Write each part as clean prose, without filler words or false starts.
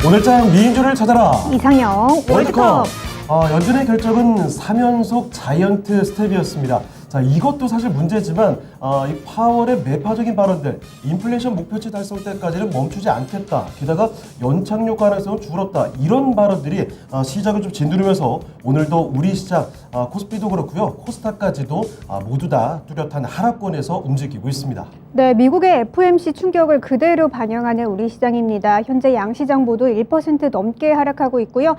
오늘장 미인조를 찾아라. 이상형 월드컵. 연준의 결정은 3연속 자이언트 스텝이었습니다. 자, 이것도 사실 문제지만 이 파월의 매파적인 발언들, 인플레이션 목표치 달성 때까지는 멈추지 않겠다. 게다가 연착륙 가능성은 줄었다. 이런 발언들이 시장을 좀 짓누르면서 오늘도 우리 시장 코스피도 그렇고요. 코스닥까지도 모두 다 뚜렷한 하락권에서 움직이고 있습니다. 네, 미국의 FOMC 충격을 그대로 반영하는 우리 시장입니다. 현재 양시장 모두 1% 넘게 하락하고 있고요.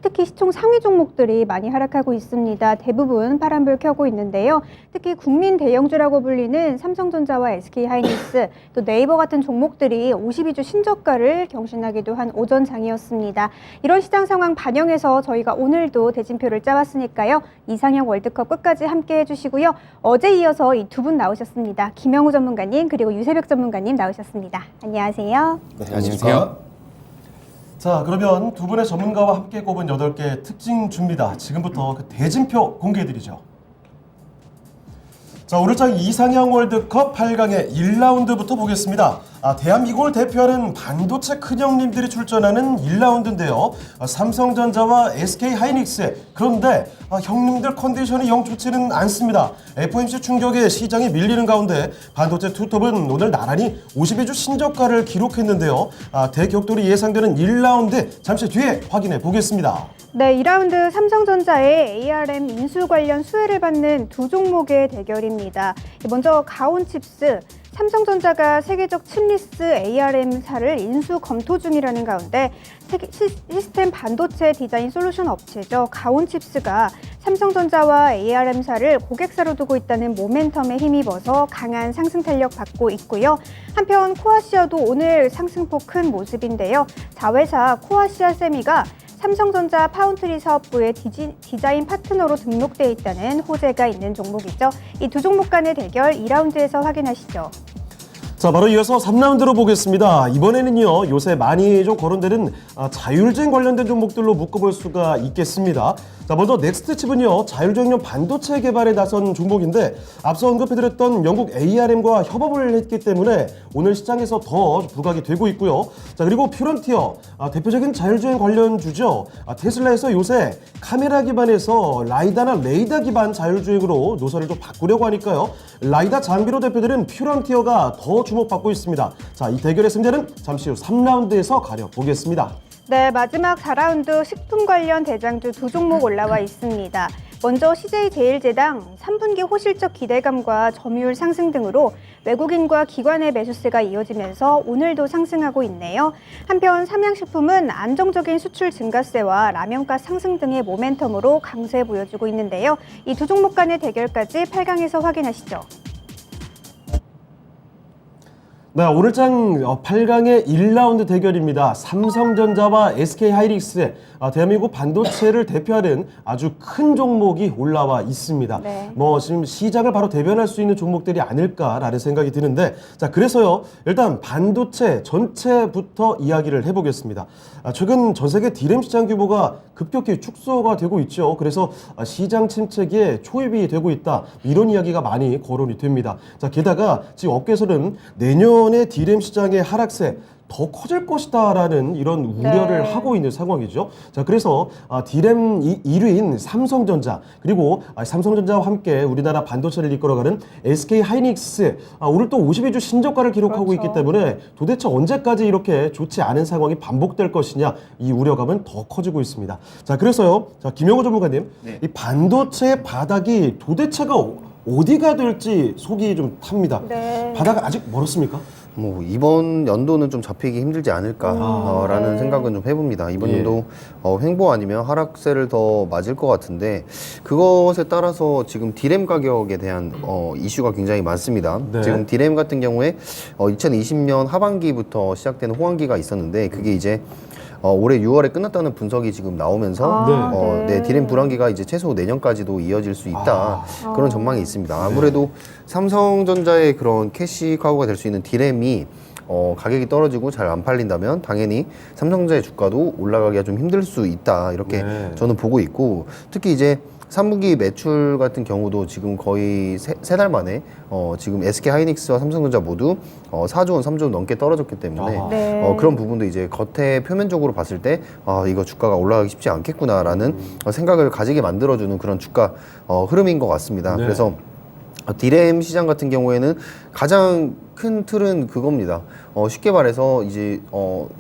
특히 시총 상위 종목들이 많이 하락하고 있습니다. 대부분 파란불 켜고 있는데요. 특히 국민 대형주라고 불리는 삼성전자와 SK하이닉스, 또 네이버 같은 종목들이 52주 신저가를 경신하기도 한 오전장이었습니다. 이런 시장 상황 반영해서 저희가 오늘도 대진표를 짜봤으니까요. 이상형 월드컵 끝까지 함께 해주시고요. 어제 이어서 이 두 분 나오셨습니다. 김영우 전문가님 그리고 유세벽 전문가님 나오셨습니다. 안녕하세요. 네, 안녕하십니까. 자, 그러면 두 분의 전문가와 함께 꼽은 8개 특징 주입니다. 지금부터 그 대진표 공개해드리죠. 자, 오늘장 이상형 월드컵 8강의 1라운드부터 보겠습니다. 대한민국을 대표하는 반도체 큰형님들이 출전하는 1라운드인데요. 삼성전자와 SK하이닉스. 그런데 형님들 컨디션이 영 좋지는 않습니다. FOMC 충격에 시장이 밀리는 가운데 반도체 투톱은 오늘 나란히 52주 신저가를 기록했는데요. 대격돌이 예상되는 1라운드 잠시 뒤에 확인해 보겠습니다. 네, 2라운드 삼성전자의 ARM 인수 관련 수혜를 받는 두 종목의 대결입니다. 먼저 가온칩스. 삼성전자가 세계적 칩리스 ARM사를 인수 검토 중이라는 가운데 시스템 반도체 디자인 솔루션 업체죠. 가온칩스가 삼성전자와 ARM사를 고객사로 두고 있다는 모멘텀에 힘입어서 강한 상승 탄력 받고 있고요. 한편 코아시아도 오늘 상승폭 큰 모습인데요. 자회사 코아시아 세미가 삼성전자 파운트리 사업부의 디자인 파트너로 등록되어 있다는 호재가 있는 종목이죠. 이 두 종목 간의 대결 2라운드에서 확인하시죠. 자, 바로 이어서 3라운드로 보겠습니다. 이번에는요, 요새 많이 좀 거론되는 자율주행 관련된 종목들로 묶어볼 수가 있겠습니다. 자, 먼저 넥스트칩은요, 자율주행용 반도체 개발에 나선 종목인데 앞서 언급해드렸던 영국 ARM과 협업을 했기 때문에 오늘 시장에서 더 부각이 되고 있고요. 자, 그리고 퓨런티어, 대표적인 자율주행 관련주죠. 테슬라에서 요새 카메라 기반에서 라이다나 레이더 기반 자율주행으로 노선을 좀 바꾸려고 하니까요. 라이다 장비로 대표되는 퓨런티어가 더 주목받고 있습니다. 자, 이 대결의 승자는 잠시 후 3라운드에서 가려보겠습니다. 네, 마지막 4라운드 식품 관련 대장주 두 종목 올라와 있습니다. 먼저 CJ제일제당 3분기 호실적 기대감과 점유율 상승 등으로 외국인과 기관의 매수세가 이어지면서 오늘도 상승하고 있네요. 한편 삼양식품은 안정적인 수출 증가세와 라면가 상승 등의 모멘텀으로 강세 보여주고 있는데요. 이 두 종목 간의 대결까지 8강에서 확인하시죠. 네, 오늘장 8강의 1라운드 대결입니다. 삼성전자와 SK하이닉스의 대한민국 반도체를 대표하는 아주 큰 종목이 올라와 있습니다. 네. 지금 시장을 바로 대변할 수 있는 종목들이 아닐까라는 생각이 드는데, 자, 그래서요, 일단 반도체 전체부터 이야기를 해보겠습니다. 최근 전 세계 디램 시장 규모가 급격히 축소가 되고 있죠. 그래서 시장 침체기에 초입이 되고 있다. 이런 이야기가 많이 거론이 됩니다. 자, 게다가 지금 업계에서는 내년에 디램 시장의 하락세 더 커질 것이다라는 이런 우려를 하고 있는 상황이죠. 자, 그래서 디램 1위인 삼성전자, 그리고 삼성전자와 함께 우리나라 반도체를 이끌어가는 SK하이닉스, 오늘 또 52주 신저가를 기록하고 있기 때문에 도대체 언제까지 이렇게 좋지 않은 상황이 반복될 것이냐, 이 우려감은 더 커지고 있습니다. 자, 그래서요, 자, 김영우 전문가님, 네. 이 반도체의 바닥이 도대체가 어디가 될지 속이 좀 탑니다. 네. 바닥 아직 멀었습니까? 이번 연도는 좀 잡히기 힘들지 않을까라는 생각은 좀 해봅니다. 이번 연도 횡보 아니면 하락세를 더 맞을 것 같은데, 그것에 따라서 지금 디램 가격에 대한 이슈가 굉장히 많습니다. 네. 지금 디램 같은 경우에 2020년 하반기부터 시작되는 호황기가 있었는데, 그게 이제 올해 6월에 끝났다는 분석이 지금 나오면서 네, 디램 불황기가 이제 최소 내년까지도 이어질 수 있다, 그런 전망이 있습니다. 아무래도 삼성전자의 그런 캐시 카우가 될 수 있는 디램이 가격이 떨어지고 잘 안 팔린다면 당연히 삼성전자의 주가도 올라가기가 좀 힘들 수 있다, 이렇게 저는 보고 있고, 특히 이제 3분기 매출 같은 경우도 지금 거의 세 달 만에 지금 SK 하이닉스와 삼성전자 모두 4조 원, 3조 원 넘게 떨어졌기 때문에 아하. 네. 그런 부분도 이제 겉에 표면적으로 봤을 때 이거 주가가 올라가기 쉽지 않겠구나라는 생각을 가지게 만들어주는 그런 주가 흐름인 것 같습니다. 네. 그래서 디램 시장 같은 경우에는 가장 큰 틀은 그겁니다. 쉽게 말해서 이제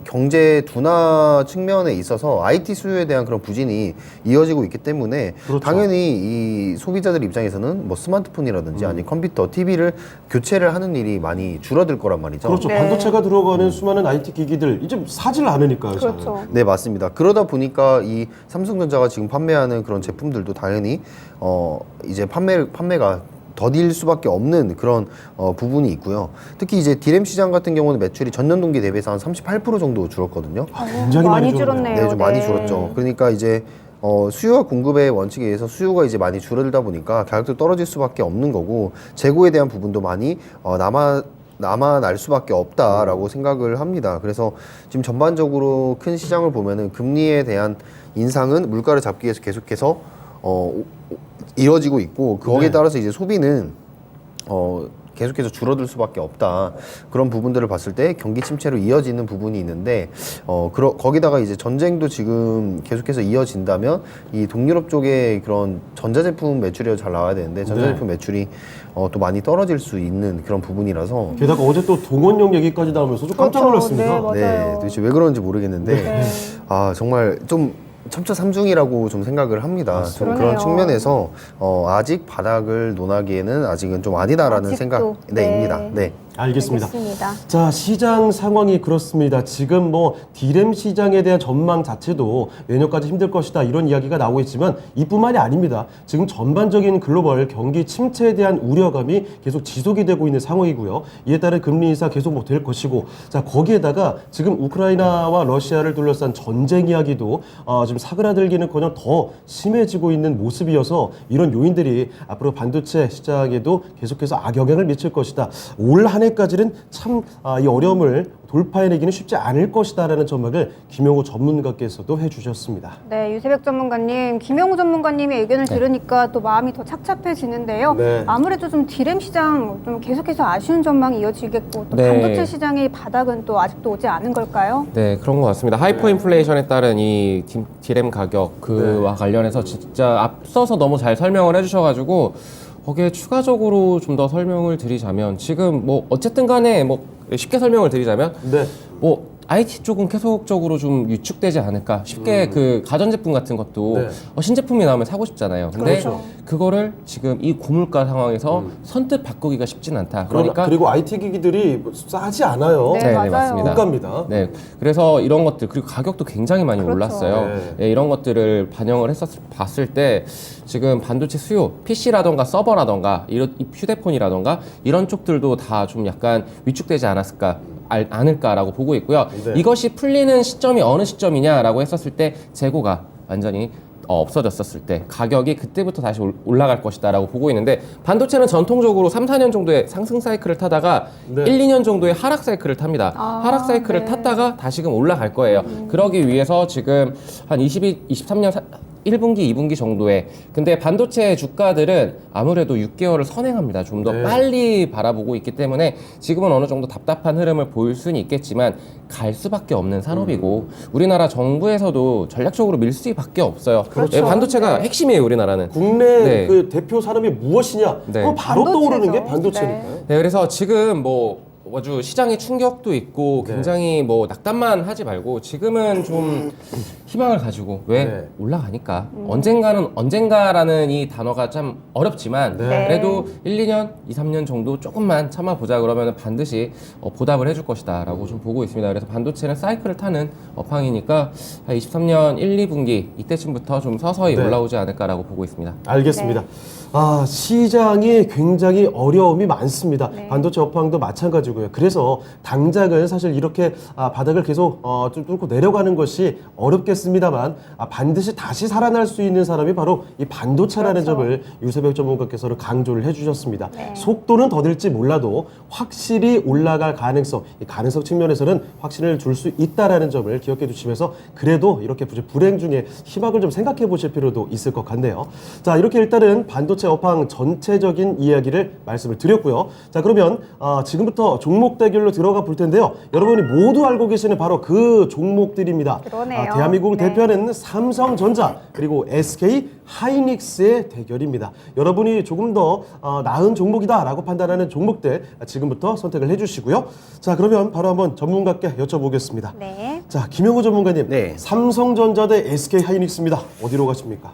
경제 둔화 측면에 있어서 IT 수요에 대한 그런 부진이 이어지고 있기 때문에 그렇죠. 당연히 이 소비자들 입장에서는 뭐 스마트폰이라든지 아니 컴퓨터, TV를 교체를 하는 일이 많이 줄어들 거란 말이죠. 그렇죠. 네. 반도체가 들어가는 수많은 IT 기기들 이제 사질 않으니까요. 잘. 그렇죠. 네, 맞습니다. 그러다 보니까 이 삼성전자가 지금 판매하는 그런 제품들도 당연히 이제 판매가 더딜 수밖에 없는 그런 부분이 있고요. 특히 이제 디램 시장 같은 경우는 매출이 전년 동기 대비해서 한 38% 정도 줄었거든요. 굉장히 많이 줄었네요. 네, 좀 많이 줄었죠. 그러니까 이제 수요와 공급의 원칙에 의해서 수요가 이제 많이 줄어들다 보니까 가격도 떨어질 수밖에 없는 거고 재고에 대한 부분도 많이 남아날 수밖에 없다라고 생각을 합니다. 그래서 지금 전반적으로 큰 시장을 보면은 금리에 대한 인상은 물가를 잡기 위해서 계속해서 이루어지고 있고 거기에 네. 따라서 이제 소비는 계속해서 줄어들 수밖에 없다. 그런 부분들을 봤을 때 경기 침체로 이어지는 부분이 있는데 거기다가 이제 전쟁도 지금 계속해서 이어진다면 이 동유럽 쪽에 그런 전자제품 매출이 잘 나와야 되는데 전자제품 매출이 또 많이 떨어질 수 있는 그런 부분이라서 게다가 어제 또 동원령 얘기까지 나오면서 좀 깜짝 그렇죠. 놀랐습니다. 네, 맞아요. 네, 도대체 왜 그런지 모르겠는데 네. 정말 좀 첨처삼중이라고 좀 생각을 합니다. 좀 그러네요. 그런 측면에서 아직 바닥을 논하기에는 아직은 좀 아니다라는 아직도. 생각입니다. 네. 네. 알겠습니다. 알겠습니다. 자, 시장 상황이 그렇습니다. 지금 뭐 디램 시장에 대한 전망 자체도 내년까지 힘들 것이다 이런 이야기가 나오고 있지만 이뿐만이 아닙니다. 지금 전반적인 글로벌 경기 침체에 대한 우려감이 계속 지속이 되고 있는 상황이고요. 이에 따른 금리 인사 계속 뭐 될 것이고, 자 거기에다가 지금 우크라이나와 러시아를 둘러싼 전쟁 이야기도 지금 사그라들기는커녕 더 심해지고 있는 모습이어서 이런 요인들이 앞으로 반도체 시장에도 계속해서 악영향을 미칠 것이다. 올 한 해까지는 참 이 어려움을 돌파해내기는 쉽지 않을 것이다라는 전망을 김영우 전문가께서도 해주셨습니다. 네, 유세백 전문가님, 김영우 전문가님의 의견을 들으니까 또 마음이 더 착잡해지는데요. 네. 아무래도 좀 디램 시장 좀 계속해서 아쉬운 전망이 이어지겠고 또 네. 반도체 시장의 바닥은 또 아직도 오지 않은 걸까요? 네, 그런 것 같습니다. 하이퍼 인플레이션에 따른 이 디램 가격 그와 관련해서 진짜 앞서서 너무 잘 설명을 해주셔가지고 거기에 추가적으로 좀 더 설명을 드리자면 지금 뭐 어쨌든 간에 뭐 쉽게 설명을 드리자면 네. 뭐 IT 쪽은 계속적으로 좀 위축되지 않을까 쉽게 그 가전제품 같은 것도 네. 신제품이 나오면 사고 싶잖아요. 근데 그렇죠. 그거를 지금 이 고물가 상황에서 선뜻 바꾸기가 쉽진 않다. 그러니까 그러니까 그리고 IT 기기들이 뭐 싸지 않아요. 네, 맞아요. 맞습니다. 고가입니다. 네, 그래서 이런 것들 그리고 가격도 굉장히 많이 그렇죠. 올랐어요. 네. 네, 이런 것들을 반영을 봤을 때 지금 반도체 수요, PC라던가 서버라던가 이런 휴대폰이라던가 이런 쪽들도 다 좀 약간 위축되지 않을까라고 보고 있고요. 네. 이것이 풀리는 시점이 어느 시점이냐라고 했었을 때 재고가 완전히 없어졌었을 때 가격이 그때부터 다시 올라갈 것이다라고 보고 있는데 반도체는 전통적으로 3, 4년 정도의 상승 사이클을 타다가 네. 1, 2년 정도의 하락 사이클을 탑니다. 하락 사이클을 네. 탔다가 다시금 올라갈 거예요. 그러기 위해서 지금 한 23년 1분기, 2분기 정도에 근데 반도체 주가들은 아무래도 6개월을 선행합니다. 좀 더 네. 빨리 바라보고 있기 때문에 지금은 어느 정도 답답한 흐름을 보일 수는 있겠지만 갈 수밖에 없는 산업이고 우리나라 정부에서도 전략적으로 밀 수밖에 없어요. 그렇죠. 네, 반도체가 네. 핵심이에요, 우리나라는. 국내 네. 그 대표 산업이 무엇이냐? 네. 그럼 바로 반도체죠. 떠오르는 게 반도체니까요. 네, 그래서 지금 뭐 아주 시장에 충격도 있고 네. 굉장히 뭐 낙담만 하지 말고 지금은 좀 희망을 가지고 왜 네. 올라가니까 언젠가라는 이 단어가 참 어렵지만 네. 그래도 1, 2년, 2, 3년 정도 조금만 참아보자 그러면 반드시 보답을 해줄 것이다 라고 좀 보고 있습니다. 그래서 반도체는 사이클을 타는 업황이니까 23년 1, 2분기 이때쯤부터 좀 서서히 네. 올라오지 않을까라고 보고 있습니다. 알겠습니다. 시장이 굉장히 어려움이 많습니다. 네. 반도체 업황도 마찬가지고요. 그래서 당장은 사실 이렇게 바닥을 계속 좀 뚫고 내려가는 것이 어렵겠습니다만 반드시 다시 살아날 수 있는 사람이 바로 이 반도체라는 그렇죠. 점을 유세백 전문가께서는 강조를 해주셨습니다. 네. 속도는 더딜지 몰라도 확실히 올라갈 가능성, 이 가능성 측면에서는 확신을 줄 수 있다라는 점을 기억해 주시면서 그래도 이렇게 불행 중에 희망을 좀 생각해 보실 필요도 있을 것 같네요. 자, 이렇게 일단은 반도체 업황 전체적인 이야기를 말씀을 드렸고요. 자, 그러면 지금부터 종목 대결로 들어가 볼 텐데요. 여러분이 모두 알고 계시는 바로 그 종목들입니다. 그러네요. 대한민국을 네. 대표하는 삼성전자 그리고 SK 하이닉스의 대결입니다. 여러분이 조금 더 나은 종목이다라고 판단하는 종목들 지금부터 선택을 해주시고요. 자, 그러면 바로 한번 전문가께 여쭤보겠습니다. 네. 자, 김영우 전문가님, 네. 삼성전자 대 SK 하이닉스입니다. 어디로 가십니까?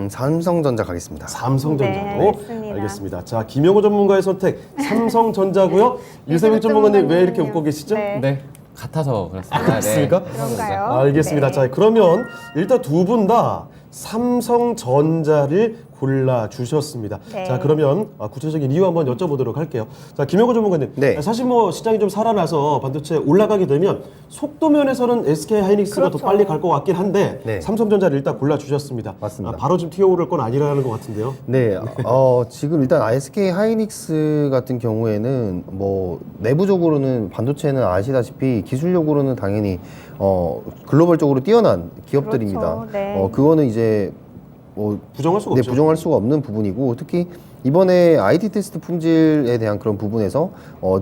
삼성전자 가겠습니다. 삼성전자로. 네, 알겠습니다. 자, 김영우 전문가의 선택 삼성전자고요. 유세백 전문가님 왜 이렇게 웃고 계시죠? 네. 네, 같아서 그렇습니다. 그렇습니까? 그런가요? 알겠습니다. 네. 자, 그러면 일단 두 분 다 삼성전자를 골라 주셨습니다. 네. 자, 그러면 구체적인 이유 한번 여쭤보도록 할게요. 자, 김영호 전문가님. 네. 사실 뭐 시장이 좀 살아나서 반도체 올라가게 되면 속도 면에서는 SK 하이닉스가 그렇죠. 더 빨리 갈 것 같긴 한데 네. 삼성전자를 일단 골라 주셨습니다. 맞습니다. 바로 좀 튀어오를 건 아니라는 것 같은데요. 네, 지금 일단 SK 하이닉스 같은 경우에는 뭐 내부적으로는 반도체는 아시다시피 기술력으로는 당연히 글로벌적으로 뛰어난 기업들입니다. 그렇죠. 네. 그거는 이제 뭐 부정할 수가 네, 없죠. 부정할 수가 없는 부분이고 특히 이번에 IT 테스트 품질에 대한 그런 부분에서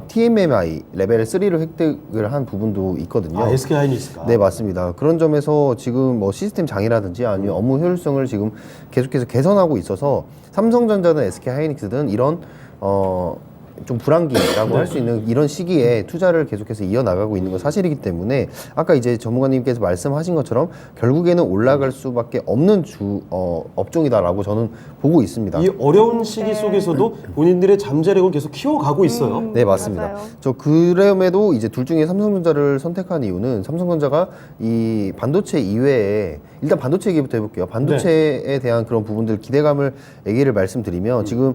TMMI 레벨 3를 획득을 한 부분도 있거든요. SK 하이닉스가. 네, 맞습니다. 그런 점에서 지금 뭐 시스템 장애라든지 아니면 업무 효율성을 지금 계속해서 개선하고 있어서 삼성전자든 SK 하이닉스든 이런 좀 불황기라고 할 수 있는 이런 시기에 투자를 계속해서 이어나가고 있는 건 사실이기 때문에 아까 이제 전문가님께서 말씀하신 것처럼 결국에는 올라갈 수밖에 없는 업종이다라고 저는 보고 있습니다. 이 어려운 시기 속에서도 본인들의 잠재력을 계속 키워가고 있어요. 네, 맞습니다. 맞아요. 저 그럼에도 이제 둘 중에 삼성전자를 선택한 이유는 삼성전자가 이 반도체 이외에 일단 반도체 얘기부터 해볼게요. 반도체에 대한 그런 부분들 기대감을 얘기를 말씀드리면 지금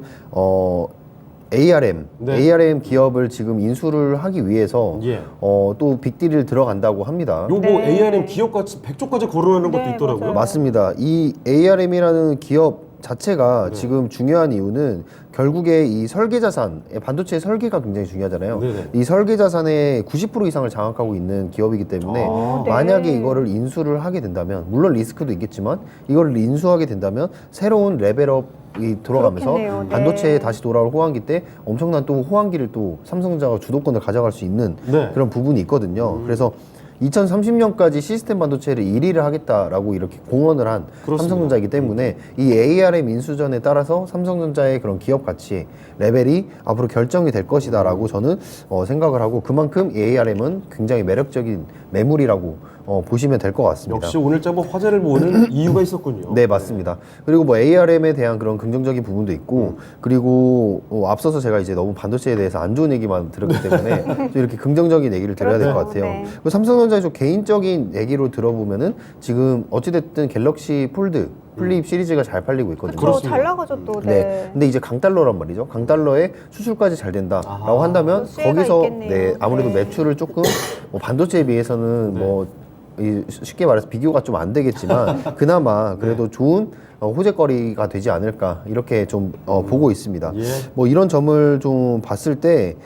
ARM, 네. ARM 기업을 지금 인수를 하기 위해서 예. 또 빅딜을 들어간다고 합니다. 요거 네. ARM 기업같이 100조까지 거론하는 것도 네, 있더라고요. 맞아요. 맞습니다. 이 ARM이라는 기업 자체가 지금 중요한 이유는 결국에 이 설계 자산, 반도체 설계가 굉장히 중요하잖아요. 네네. 이 설계 자산의 90% 이상을 장악하고 있는 기업이기 때문에 아, 네. 만약에 이거를 인수를 하게 된다면 물론 리스크도 있겠지만 이거를 인수하게 된다면 새로운 레벨업이 돌아가면서 그렇겠네요. 네. 반도체에 다시 돌아올 호황기 때 엄청난 또 호황기를 또 삼성전자가 주도권을 가져갈 수 있는 네. 그런 부분이 있거든요. 그래서 2030년까지 시스템 반도체를 1위를 하겠다라고 이렇게 공언을 한 그렇습니다. 삼성전자이기 때문에 이 ARM 인수전에 따라서 삼성전자의 그런 기업 가치 레벨이 앞으로 결정이 될 것이다라고 저는 생각을 하고 그만큼 이 ARM은 굉장히 매력적인 매물이라고 보시면 될 것 같습니다. 역시 오늘 뭐 화제를 모으는 이유가 있었군요. 네, 맞습니다. 그리고 뭐 ARM에 대한 그런 긍정적인 부분도 있고, 그리고 앞서서 제가 이제 너무 반도체에 대해서 안 좋은 얘기만 들었기 때문에 좀 이렇게 긍정적인 얘기를 드려야 될 것 그렇죠. 같아요. 네. 그리고 삼성전자의 좀 개인적인 얘기로 들어보면은 지금 어찌됐든 갤럭시 폴드 플립 시리즈가 잘 팔리고 있거든요. 그렇죠. 잘 나가죠 또. 네. 네. 근데 이제 강달러란 말이죠. 강달러에 수출까지 잘 된다라고 아하. 한다면 수혜가 거기서 있겠네요. 네, 아무래도 네. 매출을 조금 뭐 반도체에 비해서는 뭐 쉽게 말해서 비교가 좀 안 되겠지만 그나마 그래도 좋은 호재거리가 되지 않을까 이렇게 좀 보고 있습니다. 예. 뭐 이런 점을 좀 봤을 때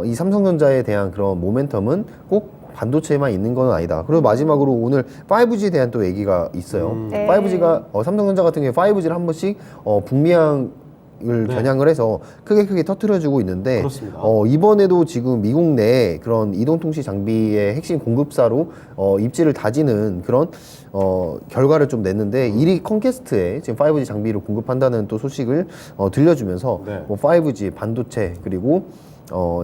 이 삼성전자에 대한 그런 모멘텀은 꼭 반도체에만 있는 건 아니다. 그리고 마지막으로 오늘 5G에 대한 또 얘기가 있어요. 네. 5G가 삼성전자 같은 경우에 5G를 한 번씩 북미향 을 네. 겨냥을 해서 크게 터트려주고 있는데 그렇습니다. 이번에도 지금 미국 내 그런 이동통신 장비의 핵심 공급사로 입지를 다지는 그런 결과를 좀 냈는데 1위 컴캐스트에 지금 5G 장비를 공급한다는 또 소식을 들려주면서 네. 뭐 5G 반도체 그리고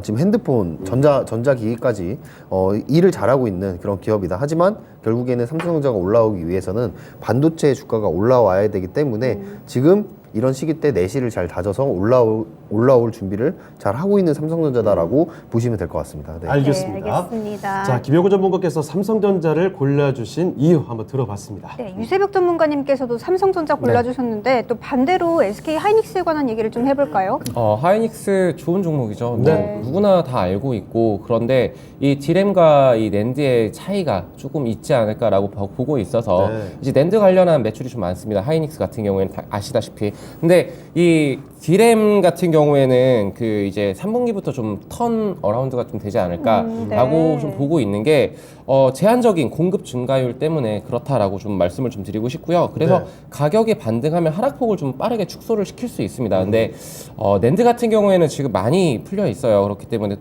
지금 핸드폰, 전자기기까지 일을 잘하고 있는 그런 기업이다. 하지만 결국에는 삼성전자가 올라오기 위해서는 반도체 주가가 올라와야 되기 때문에 지금 이런 시기 때 내실을 잘 다져서 올라올 준비를 잘 하고 있는 삼성전자다라고 보시면 될 것 같습니다. 네. 알겠습니다. 네, 알겠습니다. 자, 김영구 전문가께서 삼성전자를 골라주신 이유 한번 들어봤습니다. 네, 유세벽 전문가님께서도 삼성전자 골라주셨는데 또 반대로 SK 하이닉스에 관한 얘기를 좀 해볼까요? 하이닉스 좋은 종목이죠. 네. 누구나 다 알고 있고 그런데 이 디램과 이 낸드의 차이가 조금 있지 않을까라고 보고 있어서 네. 이제 낸드 관련한 매출이 좀 많습니다. 하이닉스 같은 경우에는 다 아시다시피. 근데 이 디램 같은 경우에는 그 이제 3분기부터 좀 턴 어라운드가 좀 되지 않을까라고 네. 좀 보고 있는 게 제한적인 공급 증가율 때문에 그렇다라고 좀 말씀을 좀 드리고 싶고요. 그래서 네. 가격이 반등하면 하락폭을 좀 빠르게 축소를 시킬 수 있습니다. 근데 낸드 같은 경우에는 지금 많이 풀려 있어요. 그렇기 때문에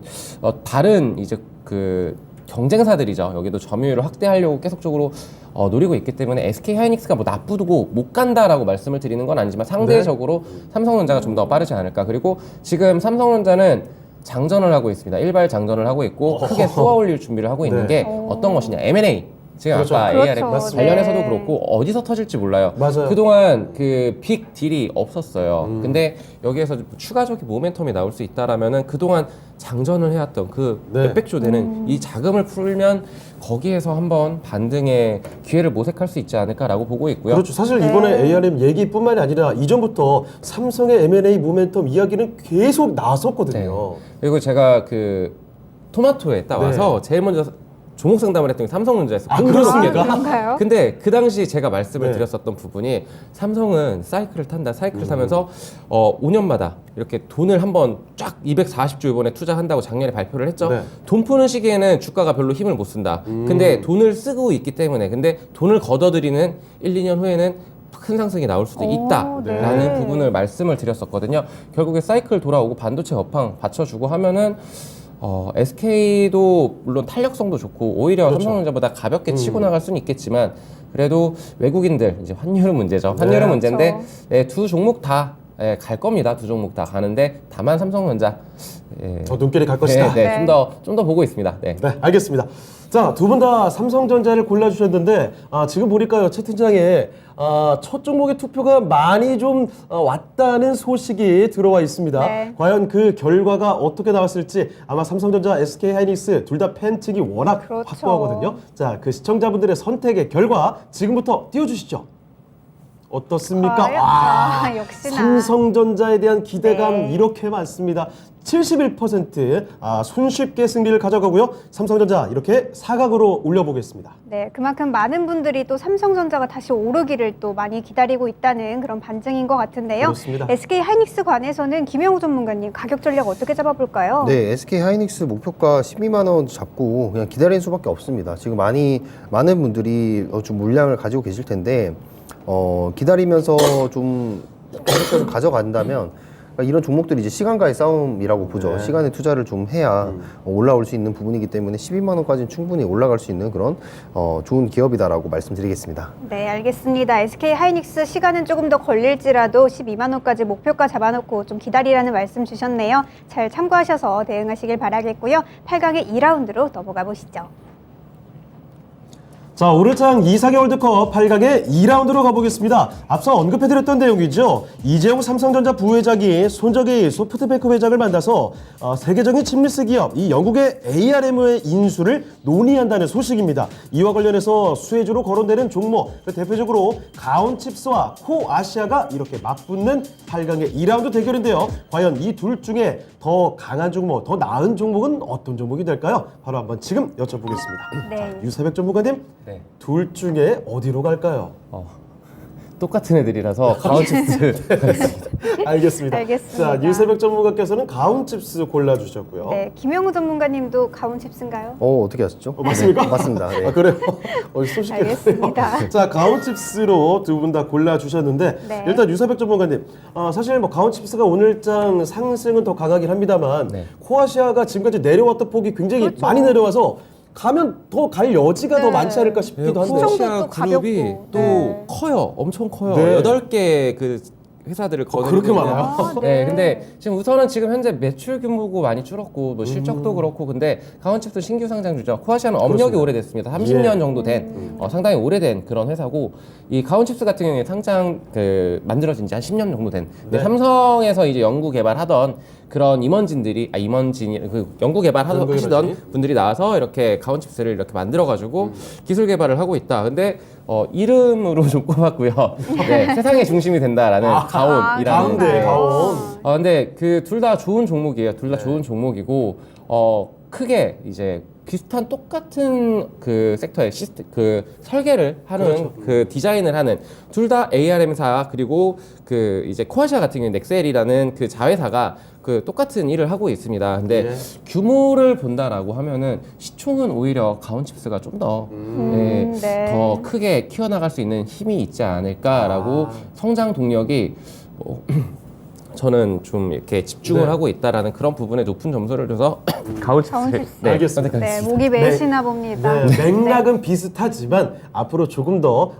다른 이제 그 경쟁사들이죠. 여기도 점유율을 확대하려고 계속적으로 노리고 있기 때문에 SK 하이닉스가 뭐 나쁘고 못 간다라고 말씀을 드리는 건 아니지만 상대적으로 삼성전자가 좀 더 빠르지 않을까. 그리고 지금 삼성전자는 장전을 하고 있습니다. 일발 장전을 하고 있고 크게 쏘아 올릴 준비를 하고 있는 네. 게 어떤 것이냐. M&A. 지금 그렇죠. 아까 그렇죠. ARM 맞습니다. 관련해서도 네. 그렇고 어디서 터질지 몰라요. 맞아요. 그동안 그 빅 딜이 없었어요. 근데 여기에서 추가적인 모멘텀이 나올 수 있다라면은 그동안 장전을 해왔던 그 네. 몇백조 되는 이 자금을 풀면 거기에서 한번 반등의 기회를 모색할 수 있지 않을까라고 보고 있고요. 그렇죠. 사실 네. 이번에 ARM 얘기뿐만이 아니라 이전부터 삼성의 M&A 모멘텀 이야기는 계속 나왔었거든요. 그리고 제가 그 토마토에 딱 와서 제일 먼저 종목 상담을 했던 게 삼성전자였어요. 아, 공교롭게도. 그렇습니까? 그런가요? 근데 그 당시 제가 말씀을 네. 드렸었던 부분이 삼성은 사이클을 탄다. 사이클을 타면서 5년마다 이렇게 돈을 한번 쫙 240조 이번에 투자한다고 작년에 발표를 했죠. 네. 돈 푸는 시기에는 주가가 별로 힘을 못 쓴다. 근데 돈을 쓰고 있기 때문에 근데 돈을 걷어들이는 1, 2년 후에는 큰 상승이 나올 수도 오, 있다라는 네. 부분을 말씀을 드렸었거든요. 결국에 사이클 돌아오고 반도체 업황 받쳐주고 하면은 SK도 물론 탄력성도 좋고 오히려 그렇죠. 삼성전자보다 가볍게 치고 나갈 수는 있겠지만 그래도 외국인들 이제 환율은 문제죠. 환율은 네. 문제인데 그렇죠. 네, 두 종목 다 갈 겁니다. 두 종목 다 가는데 다만 삼성전자 더 눈길이 갈 것이다. 네. 좀 더 보고 있습니다. 네. 네, 알겠습니다. 자, 두 분 다 삼성전자를 골라주셨는데, 지금 보니까요, 채팅창에, 첫 종목의 투표가 많이 좀 왔다는 소식이 들어와 있습니다. 네. 과연 그 결과가 어떻게 나왔을지 아마 삼성전자, SK 하이닉스 둘 다 팬층이 워낙 그렇죠. 확고하거든요. 자, 그 시청자분들의 선택의 결과 지금부터 띄워주시죠. 어떻습니까? 과연? 와, 역시나. 삼성전자에 대한 기대감 네. 이렇게 많습니다. 71% 손쉽게 승리를 가져가고요. 삼성전자 이렇게 사각으로 올려보겠습니다. 네, 그만큼 많은 분들이 또 삼성전자가 다시 오르기를 또 많이 기다리고 있다는 그런 반증인 것 같은데요. 그렇습니다. SK 하이닉스 관해서는 김영우 전문가님 가격 전략 어떻게 잡아볼까요? 네, SK 하이닉스 목표가 12만 원 잡고 그냥 기다리는 수밖에 없습니다. 지금 많은 분들이 좀 물량을 가지고 계실 텐데 기다리면서 좀 가격대를 가져간다면 그러니까 이런 종목들이 이제 시간과의 싸움이라고 보죠. 네. 시간에 투자를 좀 해야 올라올 수 있는 부분이기 때문에 12만 원까지는 충분히 올라갈 수 있는 그런 좋은 기업이다라고 말씀드리겠습니다. 네, 알겠습니다. SK 하이닉스 시간은 조금 더 걸릴지라도 12만 원까지 목표가 잡아놓고 좀 기다리라는 말씀 주셨네요. 잘 참고하셔서 대응하시길 바라겠고요. 8강의 2라운드로 넘어가 보시죠. 자, 오늘장 2사계 월드컵 8강의 2라운드로 가보겠습니다. 앞서 언급해드렸던 내용이죠. 이재용 삼성전자 부회장이 손정희 소프트뱅크 회장을 만나서 세계적인 칩리스 기업 이 영국의 ARM의 인수를 논의한다는 소식입니다. 이와 관련해서 수혜주로 거론되는 종목, 대표적으로 가온칩스와 코아시아가 이렇게 맞붙는 8강의 2라운드 대결인데요. 과연 이 둘 중에 더 강한 종목, 더 나은 종목은 어떤 종목이 될까요? 바로 한번 지금 여쭤보겠습니다. 네. 자, 유세백 전문가님, 네. 둘 중에 어디로 갈까요? 똑같은 애들이라서 가온칩스 가겠습니다. 알겠습니다. 알겠습니다. 자, 유세백 전문가께서는 가온칩스 골라주셨고요. 네, 김영우 전문가님도 가온칩스인가요? 어떻게 하셨죠? 맞습니까? 네, 맞습니다. 네. 그래요? 손쉽게 알겠습니다. 가네요. 자, 가온칩스로 두 분 다 골라주셨는데 네. 일단 유세백 전문가님, 사실 뭐 가온칩스가 오늘장 상승은 더 강하긴 합니다만 네. 코아시아가 지금까지 내려왔던 폭이 굉장히 그렇죠. 많이 내려와서 가면 더 갈 여지가 더 네. 많지 않을까 싶기도 한데요. 시청도 코아시아 또 그룹이 가볍고. 또 네. 커요. 엄청 커요. 네. 8개 그 회사들을 그렇게 거느리고 많아요? 아, 네, 근데 지금 우선은 지금 현재 매출 규모고 많이 줄었고 뭐 실적도 그렇고 근데 가온칩스 신규 상장주죠. 코아시아는 업력이 그렇습니다. 오래됐습니다. 30년 예. 정도 된 상당히 오래된 그런 회사고 이 가온칩스 같은 경우에 상장 만들어진 지 한 10년 정도 된. 근데 네. 삼성에서 이제 연구 개발하던 그런 임원진들이 연구 개발하시던 연구 개발진이? 분들이 나와서 이렇게 가온칩스를 이렇게 만들어가지고 기술 개발을 하고 있다. 근데 이름으로 좀 꼽았고요. 네, 세상의 중심이 된다라는 가온이라는. 가운데 네. 가온. 근데 그 둘 다 좋은 종목이에요. 둘 다 좋은 종목이고 크게 이제 비슷한 똑같은 그 섹터의 그 설계를 하는 그 디자인을 하는 둘 다 ARM사 그리고 그 이제 코아시아 같은 경우는 넥셀이라는 그 자회사가 그 똑같은 일을 하고 있습니다. 근데 예. 규모를 본다라고 하면은 시총은 오히려 가온칩스가 좀 더 네. 더 크게 키워나갈 수 있는 힘이 있지 않을까라고 성장 동력이 저는 좀 이렇게 집중을 네. 하고 있다라는 그런 부분에 높은 점수를 줘서 가온칩스를 가온칩스. 알겠습니다. 네, 선택하겠습니다. 목이 메시나 봅니다. 네, 맥락은 비슷하지만 앞으로 조금 더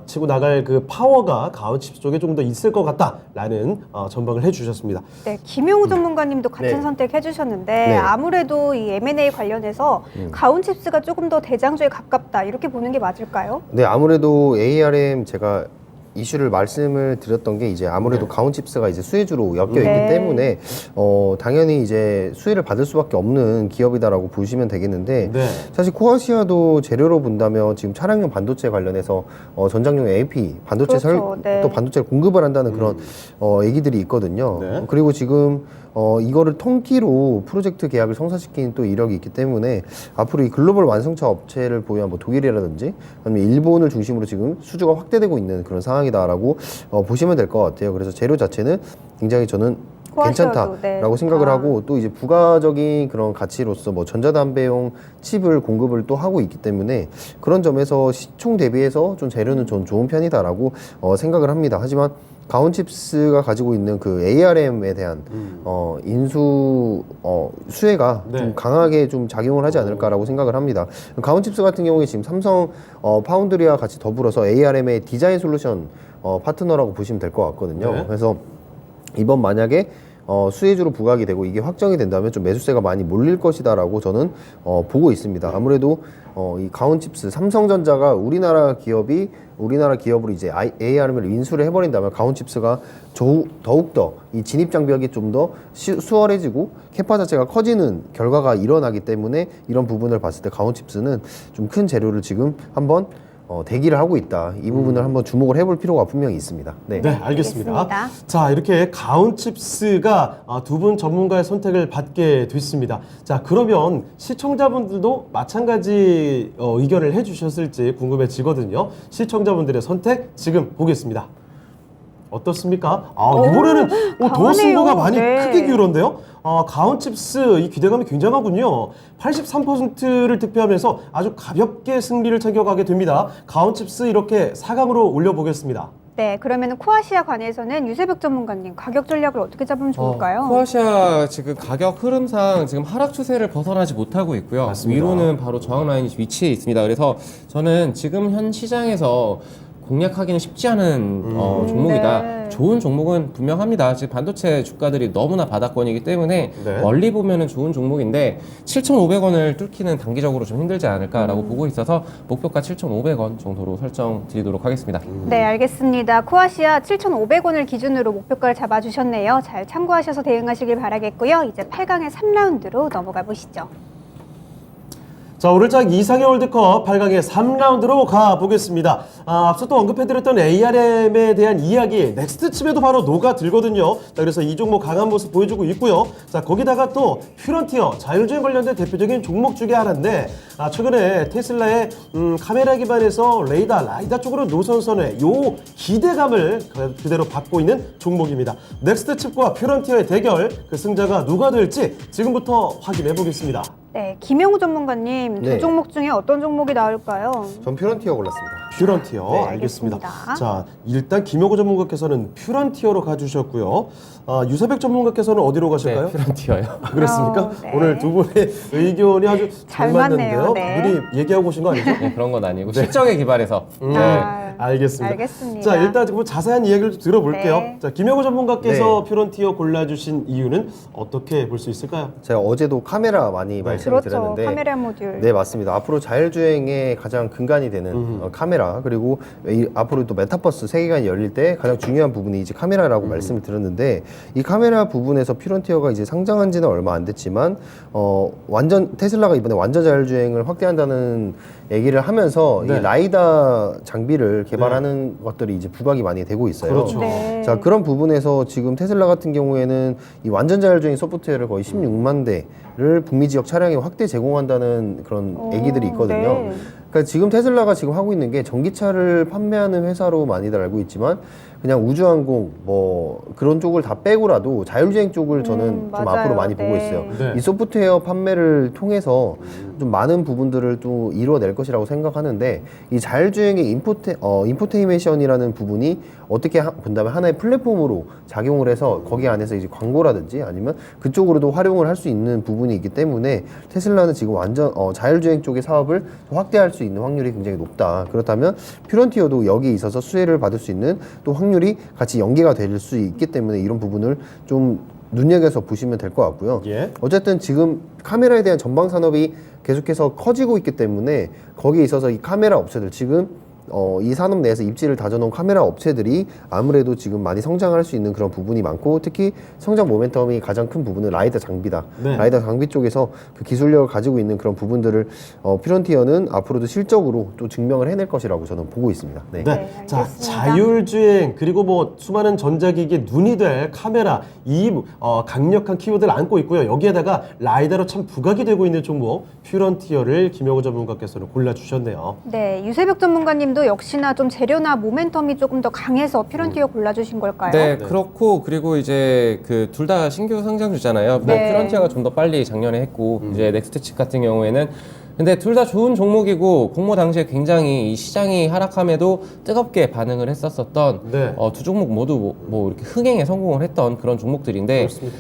치고 나갈 그 파워가 가온칩스 쪽에 좀 더 있을 것 같다라는 전망을 해주셨습니다. 네, 김용우 전문가님도 같은 네. 선택해 주셨는데 네. 아무래도 이 M&A 관련해서 가온칩스가 조금 더 대장주에 가깝다 이렇게 보는 게 맞을까요? 네, 아무래도 ARM 제가 이슈를 말씀을 드렸던 게 이제 아무래도 가온칩스가 이제 수혜주로 엮여 있기 네. 때문에 당연히 이제 수혜를 받을 수밖에 없는 기업이다라고 보시면 되겠는데 네. 사실 코아시아도 재료로 본다면 지금 차량용 반도체 관련해서 전장용 AP 반도체 그렇죠. 네. 또 반도체를 공급을 한다는 그런 얘기들이 있거든요. 네. 그리고 지금 이거를 통기로 프로젝트 계약을 성사시키는 또 이력이 있기 때문에 앞으로 이 글로벌 완성차 업체를 보유한 뭐 독일이라든지 아니면 일본을 중심으로 지금 수주가 확대되고 있는 그런 상황이다라고 보시면 될 것 같아요. 그래서 재료 자체는 굉장히 저는 코아시아도, 괜찮다라고 네, 생각을 좋다. 하고 또 이제 부가적인 그런 가치로서 뭐 전자담배용 칩을 공급을 또 하고 있기 때문에 그런 점에서 시총 대비해서 좀 재료는 좀 좋은 편이다라고 생각을 합니다. 하지만 가온칩스가 가지고 있는 그 ARM에 대한 수혜가 네. 좀 강하게 좀 작용을 하지 않을까라고 생각을 합니다. 가온칩스 같은 경우에 지금 삼성 파운드리와 같이 더불어서 ARM의 디자인 솔루션 파트너라고 보시면 될 것 같거든요. 네. 그래서 이번 만약에 수혜주로 부각이 되고 이게 확정이 된다면 좀 매수세가 많이 몰릴 것이다라고 저는 보고 있습니다. 아무래도 이 가온칩스 삼성전자가 우리나라 기업으로 이제 ARM을 인수를 해버린다면 가온칩스가 더욱더 이 진입 장벽이 좀 더 수월해지고 캐파 자체가 커지는 결과가 일어나기 때문에 이런 부분을 봤을 때 가온칩스는 좀 큰 재료를 지금 한번 대기를 하고 있다. 이 부분을 한번 주목을 해볼 필요가 분명히 있습니다. 네. 네, 알겠습니다. 알겠습니다. 자, 이렇게 가온칩스가 두 분 전문가의 선택을 받게 됐습니다. 자, 그러면 시청자분들도 마찬가지 의견을 해주셨을지 궁금해지거든요. 시청자분들의 선택 지금 보겠습니다. 어떻습니까? 이번에는 더 강하네요. 승부가 많이 네. 크게 기울었는데요. 가온칩스 이 기대감이 굉장하군요. 83%를 득표하면서 아주 가볍게 승리를 챙겨가게 됩니다. 가온칩스 이렇게 4강으로 올려보겠습니다. 네, 그러면 코아시아 관해서는 유세벽 전문가님 가격 전략을 어떻게 잡으면 좋을까요? 코아시아 지금 가격 흐름상 지금 하락 추세를 벗어나지 못하고 있고요. 맞습니다. 위로는 바로 저항 라인이 위치해 있습니다. 그래서 저는 지금 현 시장에서 공략하기는 쉽지 않은 종목이다. 네. 좋은 종목은 분명합니다. 지금 반도체 주가들이 너무나 바닥권이기 때문에 네. 멀리 보면은 좋은 종목인데 7,500원을 뚫기는 단기적으로 좀 힘들지 않을까라고 보고 있어서 목표가 7,500원 정도로 설정드리도록 하겠습니다. 네, 알겠습니다. 코아시아 7,500원을 기준으로 목표가를 잡아주셨네요. 잘 참고하셔서 대응하시길 바라겠고요. 이제 8강의 3라운드로 넘어가 보시죠. 자, 오늘장 이상의 월드컵 8강의 3라운드로 가보겠습니다. 앞서 또 언급해드렸던 ARM에 대한 이야기, 넥스트칩에도 바로 녹아들거든요. 자, 그래서 이 종목 강한 모습 보여주고 있고요. 자, 거기다가 또 퓨런티어, 자율주행 관련된 대표적인 종목 중에 하나인데, 최근에 테슬라의 카메라 기반에서 라이다 쪽으로 노선선의 요 기대감을 그대로 받고 있는 종목입니다. 넥스트칩과 퓨런티어의 대결, 그 승자가 누가 될지 지금부터 확인해 보겠습니다. 네, 김용우 전문가님 두 네. 종목 중에 어떤 종목이 나올까요? 전 퓨런티어 골랐습니다. 퓨런티어. 네, 알겠습니다. 알겠습니다. 자, 일단 김효구 전문가께서는 퓨런티어로 가주셨고요. 유세백 전문가께서는 어디로 가실까요? 네, 퓨런티어요. 그렇습니까? 네. 오늘 두 분의 의견이 아주 잘 잘 맞는데요. 맞네요. 네. 미리 얘기하고 오신 거 아니죠? 네, 그런 건 아니고 실정에 기반해서. 알겠습니다. 알겠습니다. 자, 일단 뭐 자세한 이야기를 좀 들어볼게요. 네. 자, 김효구 전문가께서 네. 퓨런티어 골라주신 이유는 어떻게 볼 수 있을까요? 제가 어제도 카메라 많이 말씀을 그렇죠. 드렸는데 카메라 모듈. 네, 맞습니다. 앞으로 자율주행의 가장 근간이 되는 카메라, 그리고 앞으로 또 메타버스 세계관이 열릴 때 가장 중요한 부분이 이제 카메라라고 말씀을 드렸는데, 이 카메라 부분에서 퓨런티어가 이제 상장한 지는 얼마 안 됐지만 테슬라가 이번에 완전 자율주행을 확대한다는 얘기를 하면서 네. 이 라이다 장비를 개발하는 것들이 이제 부각이 많이 되고 있어요. 그렇죠. 네. 자, 그런 부분에서 지금 테슬라 같은 경우에는 이 완전 자율주행 소프트웨어를 거의 16만 대를 북미 지역 차량에 확대 제공한다는 그런 얘기들이 있거든요. 네. 그러니까 지금 테슬라가 지금 하고 있는 게 전기차를 판매하는 회사로 많이들 알고 있지만, 그냥 우주항공 뭐 그런 쪽을 다 빼고라도 자율주행 쪽을 저는 좀 맞아요. 앞으로 많이 네. 보고 있어요. 네. 이 소프트웨어 판매를 통해서 좀 많은 부분들을 또 이루어낼 것이라고 생각하는데, 이 자율주행의 인포테인메이션이라는 부분이 어떻게 본다면 하나의 플랫폼으로 작용을 해서 거기 안에서 이제 광고라든지 아니면 그쪽으로도 활용을 할 수 있는 부분이 있기 때문에 테슬라는 지금 완전 자율주행 쪽의 사업을 확대할 수 있는 확률이 굉장히 높다. 그렇다면 퓨런티어도 여기에 있어서 수혜를 받을 수 있는 또 확률이 같이 연계가 될 수 있기 때문에 이런 부분을 좀 눈여겨서 보시면 될 것 같고요. 예. 어쨌든 지금 카메라에 대한 전방 산업이 계속해서 커지고 있기 때문에 거기에 있어서 이 카메라 업체들 지금 이 산업 내에서 입지를 다져놓은 카메라 업체들이 아무래도 지금 많이 성장할 수 있는 그런 부분이 많고, 특히 성장 모멘텀이 가장 큰 부분은 라이더 장비다. 네. 라이더 장비 쪽에서 그 기술력을 가지고 있는 그런 부분들을 퓨런티어는 앞으로도 실적으로 또 증명을 해낼 것이라고 저는 보고 있습니다. 네. 네. 자, 알겠습니다. 자율주행 그리고 뭐 수많은 전자기기의 눈이 될 카메라, 이 강력한 키워드를 안고 있고요. 여기에다가 라이다로 참 부각이 되고 있는 종목 퓨런티어를 김효구 전문가께서는 골라주셨네요. 네, 유세벽 전문가님도 역시나 좀 재료나 모멘텀이 조금 더 강해서 퓨런티어 골라주신 걸까요? 네, 그렇고 그리고 이제 그 둘 다 신규 상장주잖아요. 뭐 네. 퓨런티어가 좀 더 빨리 작년에 했고 이제 넥스트칩 같은 경우에는 근데 둘 다 좋은 종목이고 공모 당시에 굉장히 이 시장이 하락함에도 뜨겁게 반응을 했었었던 네. 두 종목 모두 뭐 이렇게 흥행에 성공을 했던 그런 종목들인데 그렇습니다.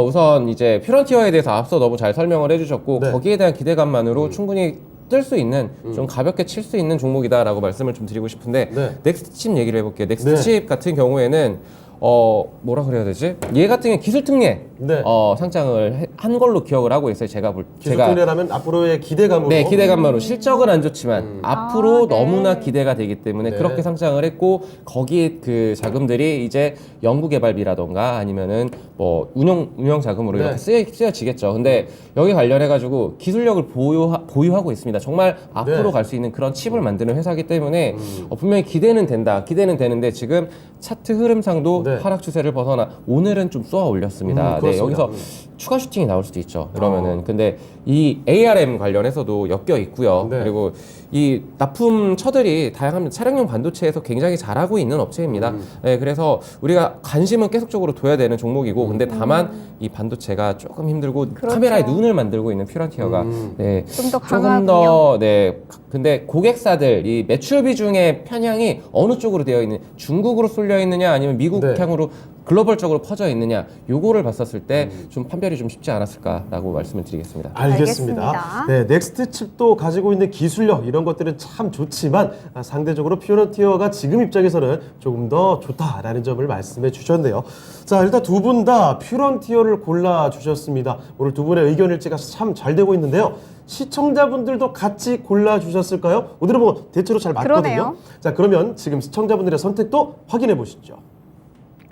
우선 이제 퓨런티어에 대해서 앞서 너무 잘 설명을 해주셨고 네. 거기에 대한 기대감만으로 충분히 뜰 수 있는 좀 가볍게 칠 수 있는 종목이다라고 말씀을 좀 드리고 싶은데 네. 넥스트칩 얘기를 해볼게요. 넥스트칩 같은 경우에는 뭐라 그래야 되지? 얘 같은 경우 기술 특례 네. 상장을 한 걸로 기억을 하고 있어요. 제가 기술통례라면 앞으로의 기대감으로. 네, 기대감으로 실적은 안 좋지만 앞으로 네. 너무나 기대가 되기 때문에 네. 그렇게 상장을 했고 거기에 그 자금들이 이제 연구개발비라던가 아니면은 뭐 운영 자금으로 네. 이렇게 쓰여지겠죠. 근데 여기 관련해 가지고 기술력을 보유하고 있습니다. 정말 앞으로 네. 갈 수 있는 그런 칩을 만드는 회사이기 때문에 분명히 기대는 되는데 지금 차트 흐름상도 네. 하락 추세를 벗어나 오늘은 좀 쏘아 올렸습니다. 네, 그렇습니다. 여기서 추가 슈팅이 나올 수도 있죠. 그러면은 근데 이 ARM 관련해서도 엮여 있고요. 네. 그리고 이 납품 처들이 다양한 차량용 반도체에서 굉장히 잘하고 있는 업체입니다. 네, 그래서 우리가 관심은 계속적으로 둬야 되는 종목이고, 근데 다만 이 반도체가 조금 힘들고 그렇죠. 카메라의 눈을 만들고 있는 퓨런티어가 네, 좀 더 조금 강하군요. 더 네. 근데 고객사들 이 매출 비중의 편향이 어느 쪽으로 되어 있는 중국으로 쏠려 있느냐 아니면 미국 네. 향으로 글로벌적으로 퍼져 있느냐 요거를 봤었을 때 좀 판별이 좀 쉽지 않았을까라고 말씀을 드리겠습니다. 알겠습니다. 알겠습니다. 네, 넥스트 칩도 가지고 있는 기술력 이런 것들은 참 좋지만 상대적으로 퓨런티어가 지금 입장에서는 조금 더 좋다라는 점을 말씀해 주셨네요. 자, 일단 두 분 다 퓨런티어를 골라 주셨습니다. 오늘 두 분의 의견 일치가 참 잘 되고 있는데요. 시청자분들도 같이 골라 주셨을까요? 오늘은 뭐 대체로 잘 맞거든요. 그러네요. 자, 그러면 지금 시청자분들의 선택도 확인해 보시죠.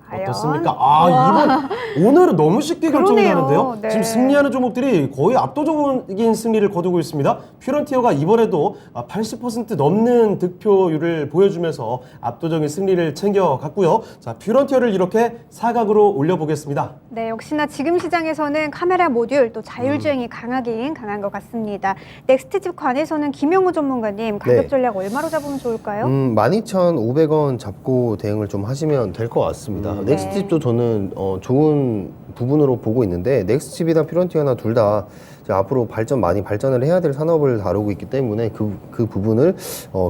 과연? 어떻습니까? 이번 오늘은 너무 쉽게 결정이 그러네요. 나는데요. 네. 지금 승리하는 종목들이 거의 압도적인 승리를 거두고 있습니다. 퓨런티어가 이번에도 80% 넘는 득표율을 보여주면서 압도적인 승리를 챙겨갔고요. 자, 퓨런티어를 이렇게 사각으로 올려보겠습니다. 네, 역시나 지금 시장에서는 카메라 모듈 또 자율주행이 강하긴 강한 것 같습니다. 넥스트칩 관해서는 김영우 전문가님 가격 네. 전략 얼마로 잡으면 좋을까요? 12,500원 잡고 대응을 좀 하시면 될 것 같습니다. 넥스트칩도 저는 좋은 부분으로 보고 있는데 넥스트칩이나 퓨런티어나 둘 다 앞으로 많이 발전을 해야 될 산업을 다루고 있기 때문에 그 부분을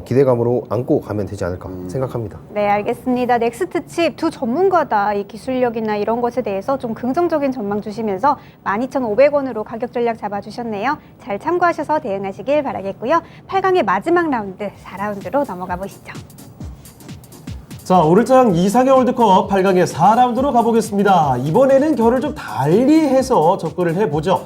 기대감으로 안고 가면 되지 않을까 생각합니다. 네, 알겠습니다. 넥스트 칩 두 전문가다 이 기술력이나 이런 것에 대해서 좀 긍정적인 전망 주시면서 12,500원으로 가격 전략 잡아주셨네요. 잘 참고하셔서 대응하시길 바라겠고요. 8강의 마지막 라운드 4라운드로 넘어가 보시죠. 자, 오늘장 이상의 월드컵 8강의 4라운드로 가보겠습니다. 이번에는 결을 좀 달리해서 접근을 해보죠.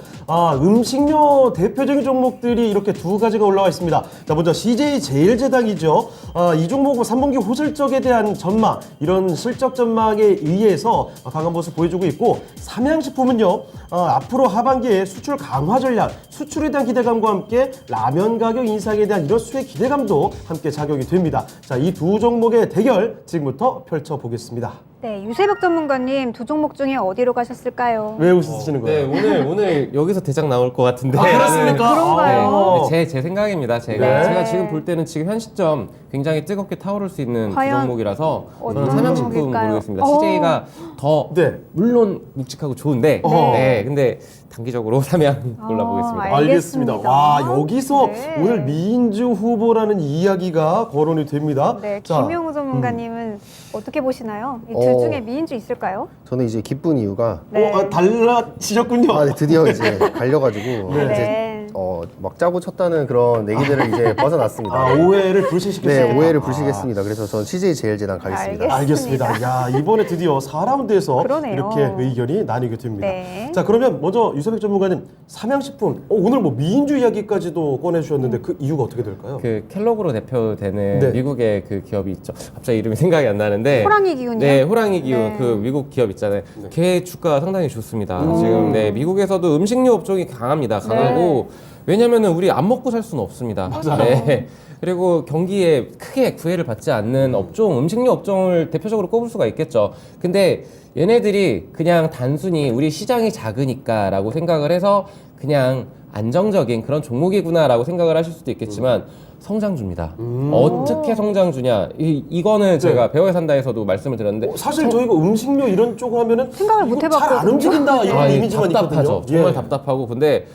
음식료 대표적인 종목들이 이렇게 두 가지가 올라와 있습니다. 자, 먼저 CJ 제일제당이죠. 이 종목은 3분기 호실적에 대한 전망, 이런 실적 전망에 의해서 강한 모습 보여주고 있고, 삼양식품은요, 앞으로 하반기에 수출 강화 전략, 수출에 대한 기대감과 함께 라면 가격 인상에 대한 이런 수혜 기대감도 함께 작용이 됩니다. 자, 이 두 종목의 대결 지금부터 펼쳐보겠습니다. 네, 유세벽 전문가님 두 종목 중에 어디로 가셨을까요? 왜 웃으시는 네, 거예요? 오늘 여기서 대장 나올 것 같은데. 그렇습니까? 그런가요? 네, 제 생각입니다. 네. 제가 지금 볼 때는 지금 현 시점 굉장히 뜨겁게 타오를 수 있는 두 과연 종목이라서 저는 어떤 삼양식품 종목일까요? 모르겠습니다. CJ가 더 네. 물론 묵직하고 좋은데, 그쵸. 네, 근데 단기적으로 삼양 골라보겠습니다. 알겠습니다. 와, 여기서 네. 오늘 미인주 후보라는 이야기가 거론이 됩니다. 네, 자, 김용우 전문가님은 어떻게 보시나요? 이 둘 중에 미인주 있을까요? 저는 이제 기쁜 이유가 달라지셨군요. 네, 드디어 이제 갈려가지고 네. 이제 막 짜고 쳤다는 그런 얘기들을 이제 벗어났습니다. 오해를 불식시켰습니다. 네, 오해를 불시겠습니다. 그래서 저는 CJ 제일제당 가겠습니다. 알겠습니다. 야, 이번에 드디어 4라운드에서 그러네요. 이렇게 의견이 나뉘게 됩니다. 네. 자, 그러면 먼저 유세백 전문가님, 삼양식품, 오늘 뭐 미인주 이야기까지도 꺼내주셨는데 그 이유가 어떻게 될까요? 그 켈로그로 대표되는 네. 미국의 그 기업이 있죠. 갑자기 이름이 생각이 안 나는데. 호랑이 기운이요? 네, 호랑이 기운 네. 그 미국 기업 있잖아요. 걔 주가 상당히 좋습니다. 지금 네, 미국에서도 음식료 업종이 강합니다. 강하고 왜냐면은 우리 안 먹고 살 수는 없습니다. 네. 그리고 경기에 크게 구애를 받지 않는 업종, 음식료 업종을 대표적으로 꼽을 수가 있겠죠. 근데 얘네들이 그냥 단순히 우리 시장이 작으니까라고 생각을 해서 그냥 안정적인 그런 종목이구나라고 생각을 하실 수도 있겠지만 성장주입니다. 어떻게 성장주냐? 이거는 제가 배워야 산다에서도 말씀을 드렸는데 사실 저희가 음식료 이런 쪽 하면은 생각을 못 해봤거든요. 잘안 움직인다 이런 예, 이미지만 답답하죠. 있거든요. 정말 예. 답답하고 근데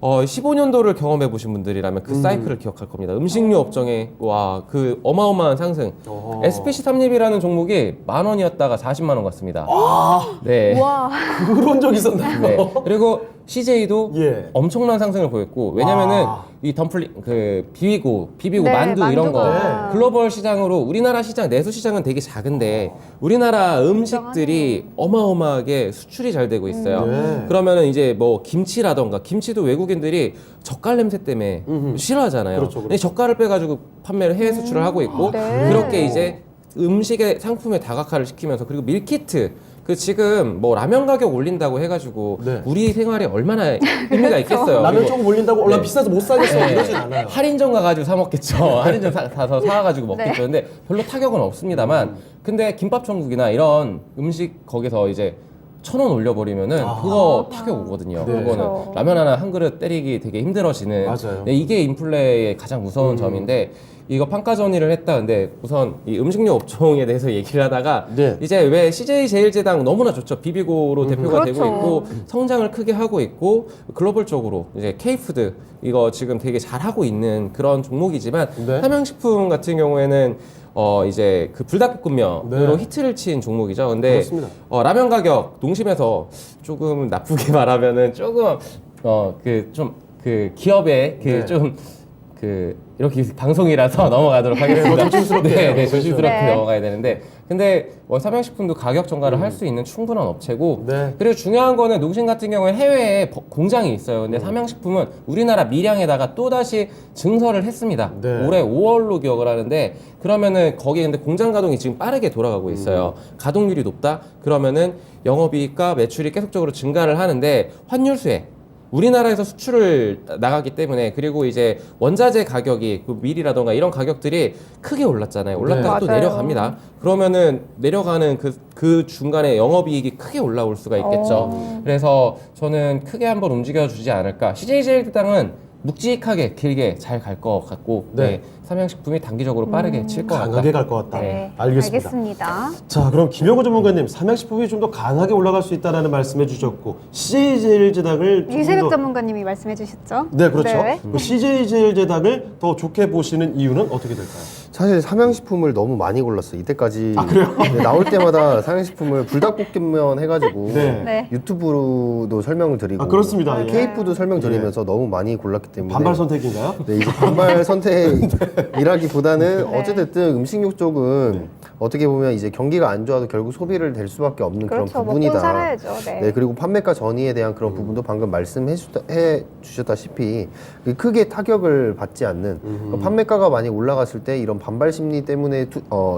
15년도를 경험해 보신 분들이라면 그 사이클을 기억할 겁니다. 음식료 업종의 와 그 어마어마한 상승. SPC 삼립이라는 종목이 10,000원이었다가 40만 원 갔습니다. 네. 와, 그런 적 있었나요? 네. 그리고 CJ도 예. 엄청난 상승을 보였고 왜냐면은 아. 이 덤플링 그 비비고 네, 만두 이런 거 만두가. 글로벌 시장으로 우리나라 시장 내수 시장은 되게 작은데 우리나라 음식들이 어마어마하게 수출이 잘 되고 있어요. 네. 그러면은 이제 뭐 김치라던가 김치도 외국인들이 젓갈 냄새 때문에 싫어하잖아요. 그렇죠, 그렇죠. 근데 젓갈을 빼가지고 판매를 해외 수출을 하고 있고 네. 그렇게 이제 음식의 상품에 다각화를 시키면서 그리고 밀키트 그 지금 뭐 라면 가격 올린다고 해가지고 네. 우리 생활에 얼마나 의미가 있겠어요. 라면 그리고 조금 올린다고 얼마 네. 비싸서 못 사겠어 네. 이러진 않아요. 할인점 가가지고 사 먹겠죠. 할인점 사서 사가지고 먹겠죠. 근데 별로 타격은 없습니다만 근데 김밥천국이나 이런 음식 거기서 이제 1,000원 올려버리면은 그거 타격 오거든요. 네. 그거는 그렇죠. 라면 하나 한 그릇 때리기 되게 힘들어지는. 맞아요. 네, 이게 인플레의 가장 무서운 점인데 이거 판가 전이를 했다. 근데 우선 이 음식료 업종에 대해서 얘기를 하다가 네. 이제 왜 CJ 제일제당 너무나 좋죠. 비비고로 대표가 그렇죠. 되고 있고 성장을 크게 하고 있고 글로벌적으로 이제 K푸드 이거 지금 되게 잘하고 있는 그런 종목이지만 네. 삼양식품 같은 경우에는 이제 그 불닭볶음면으로 네. 히트를 친 종목이죠. 근데 그렇습니다. 라면 가격 농심에서 조금 나쁘게 말하면은 조금 그 기업의 그 네. 좀 그 이렇게 방송이라서 넘어가도록 하겠습니다. 조심스럽게 네, 해요. 조심스럽게 네. 넘어가야 되는데 근데 삼양식품도 가격 전가를 할 수 있는 충분한 업체고 네. 그리고 중요한 거는 농심 같은 경우에 해외에 공장이 있어요. 근데 삼양식품은 우리나라 밀양에다가 또 다시 증설을 했습니다. 네. 올해 5월로 기억을 하는데 그러면은 거기에 근데 공장 가동이 지금 빠르게 돌아가고 있어요. 가동률이 높다? 그러면은 영업이익과 매출이 계속적으로 증가를 하는데 환율 수혜 우리나라에서 수출을 나가기 때문에 그리고 이제 원자재 가격이 그 밀이라던가 이런 가격들이 크게 올랐잖아요. 올랐다가 네. 또 맞아요. 내려갑니다. 그러면은 내려가는 그 중간에 영업이익이 크게 올라올 수가 있겠죠. 그래서 저는 크게 한번 움직여주지 않을까. CJ 제일제당은 묵직하게 길게 잘 갈 것 같고 네. 네. 삼양식품이 단기적으로 빠르게 칠 것 같다. 강하게 갈 것 같다. 네, 알겠습니다. 알겠습니다. 자, 그럼 김영호 전문가님, 삼양식품이 좀 더 강하게 올라갈 수 있다라는 말씀해 주셨고 CJ제일제당을 조금 유세백 더 전문가님이 말씀해 주셨죠? 네, 그렇죠. 네. 그 CJ제일제당을 더 좋게 보시는 이유는 어떻게 될까요? 사실 삼양식품을 너무 많이 골랐어요. 이때까지 그래요? 네, 나올 때마다 삼양식품을 불닭볶음면 해가지고 네. 네. 유튜브로도 설명을 드리고 그렇습니다. 예. K푸드 설명드리면서 너무 많이 골랐기 때문에 반발 선택인가요? 네, 이제 반발 선택이라기보다는 네. 어쨌든 음식료 쪽은 어떻게 보면 이제 경기가 안 좋아도 결국 소비를 될 수밖에 없는 그렇죠. 그런 먹고 부분이다. 살아야죠. 네. 네, 그리고 판매가 전이에 대한 그런 부분도 방금 말씀해 주셨다시피 크게 타격을 받지 않는 판매가가 많이 올라갔을 때 이런 반발 심리 때문에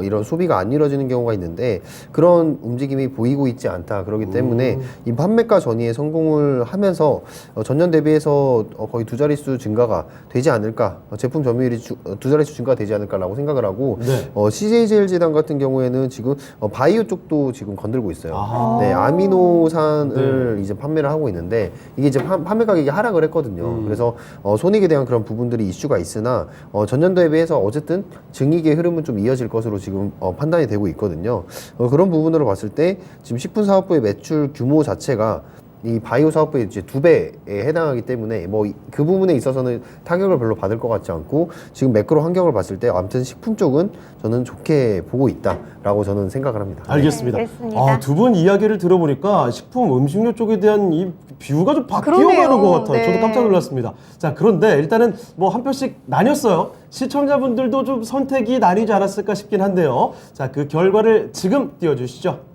이런 소비가 안 이루어지는 경우가 있는데 그런 움직임이 보이고 있지 않다. 그렇기 때문에 이 판매가 전이에 성공을 하면서 전년 대비해서 거의 두 자릿수 증가가 되지 않을까, 제품 점유율이 두 자릿수 증가가 되지 않을까라고 생각을 하고 네. CJ제일제당 같은 경우에는 지금 바이오 쪽도 지금 건들고 있어요. 아하. 네, 아미노산을 이제 판매를 하고 있는데 이게 이제 판매 가격이 하락을 했거든요. 그래서 손익에 대한 그런 부분들이 이슈가 있으나 전년도에 비해서 어쨌든 증익의 흐름은 좀 이어질 것으로 지금 판단이 되고 있거든요. 그런 부분으로 봤을 때 지금 식품사업부의 매출 규모 자체가 이 바이오 사업부의 이제 2배에 해당하기 때문에 뭐 그 부분에 있어서는 타격을 별로 받을 것 같지 않고 지금 매크로 환경을 봤을 때 아무튼 식품 쪽은 저는 좋게 보고 있다라고 저는 생각을 합니다. 알겠습니다. 알겠습니다. 두 분 이야기를 들어보니까 식품 음식료 쪽에 대한 이 뷰가 좀 그러네요. 바뀌어가는 것 같아요. 네. 저도 깜짝 놀랐습니다. 자, 그런데 일단은 뭐 한 표씩 나뉘었어요. 시청자분들도 좀 선택이 나뉘지 않았을까 싶긴 한데요. 자, 그 결과를 지금 띄워주시죠.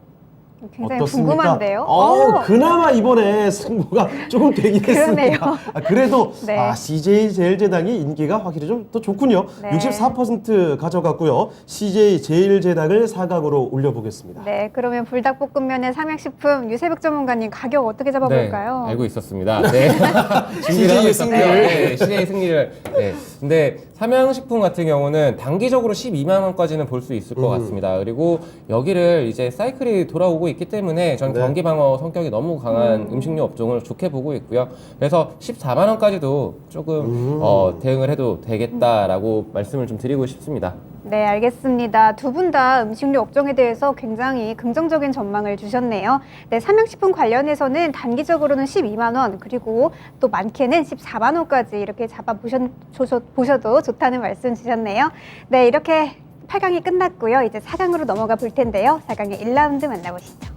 굉장히 어떻습니까? 궁금한데요. 그나마 이번에 승부가 조금 되긴 그러네요. 했습니다. 그래도 네. CJ제일제당이 인기가 확실히 좀 더 좋군요. 네. 64% 가져갔고요. CJ제일제당을 사각으로 올려보겠습니다. 네, 그러면 불닭볶음면의 삼양식품 유세백 전문가님 가격 어떻게 잡아볼까요? 네, 알고 있었습니다. 네. 준비를 하고 있었고요. 네, CJ 승리를. 네. 근데 삼양식품 같은 경우는 단기적으로 12만 원까지는 볼 수 있을 것 같습니다. 그리고 여기를 이제 사이클이 돌아오고 있기 때문에 전 네. 경기 방어 성격이 너무 강한 음식료 업종을 좋게 보고 있고요. 그래서 14만 원까지도 조금 대응을 해도 되겠다라고 말씀을 좀 드리고 싶습니다. 네, 알겠습니다. 두 분 다 음식료 업종에 대해서 굉장히 긍정적인 전망을 주셨네요. 네, 삼양식품 관련해서는 단기적으로는 12만 원, 그리고 또 많게는 14만 원까지 이렇게 보셔도 좋다는 말씀 주셨네요. 네, 이렇게 8강이 끝났고요. 이제 4강으로 넘어가 볼 텐데요. 4강의 1라운드 만나보시죠.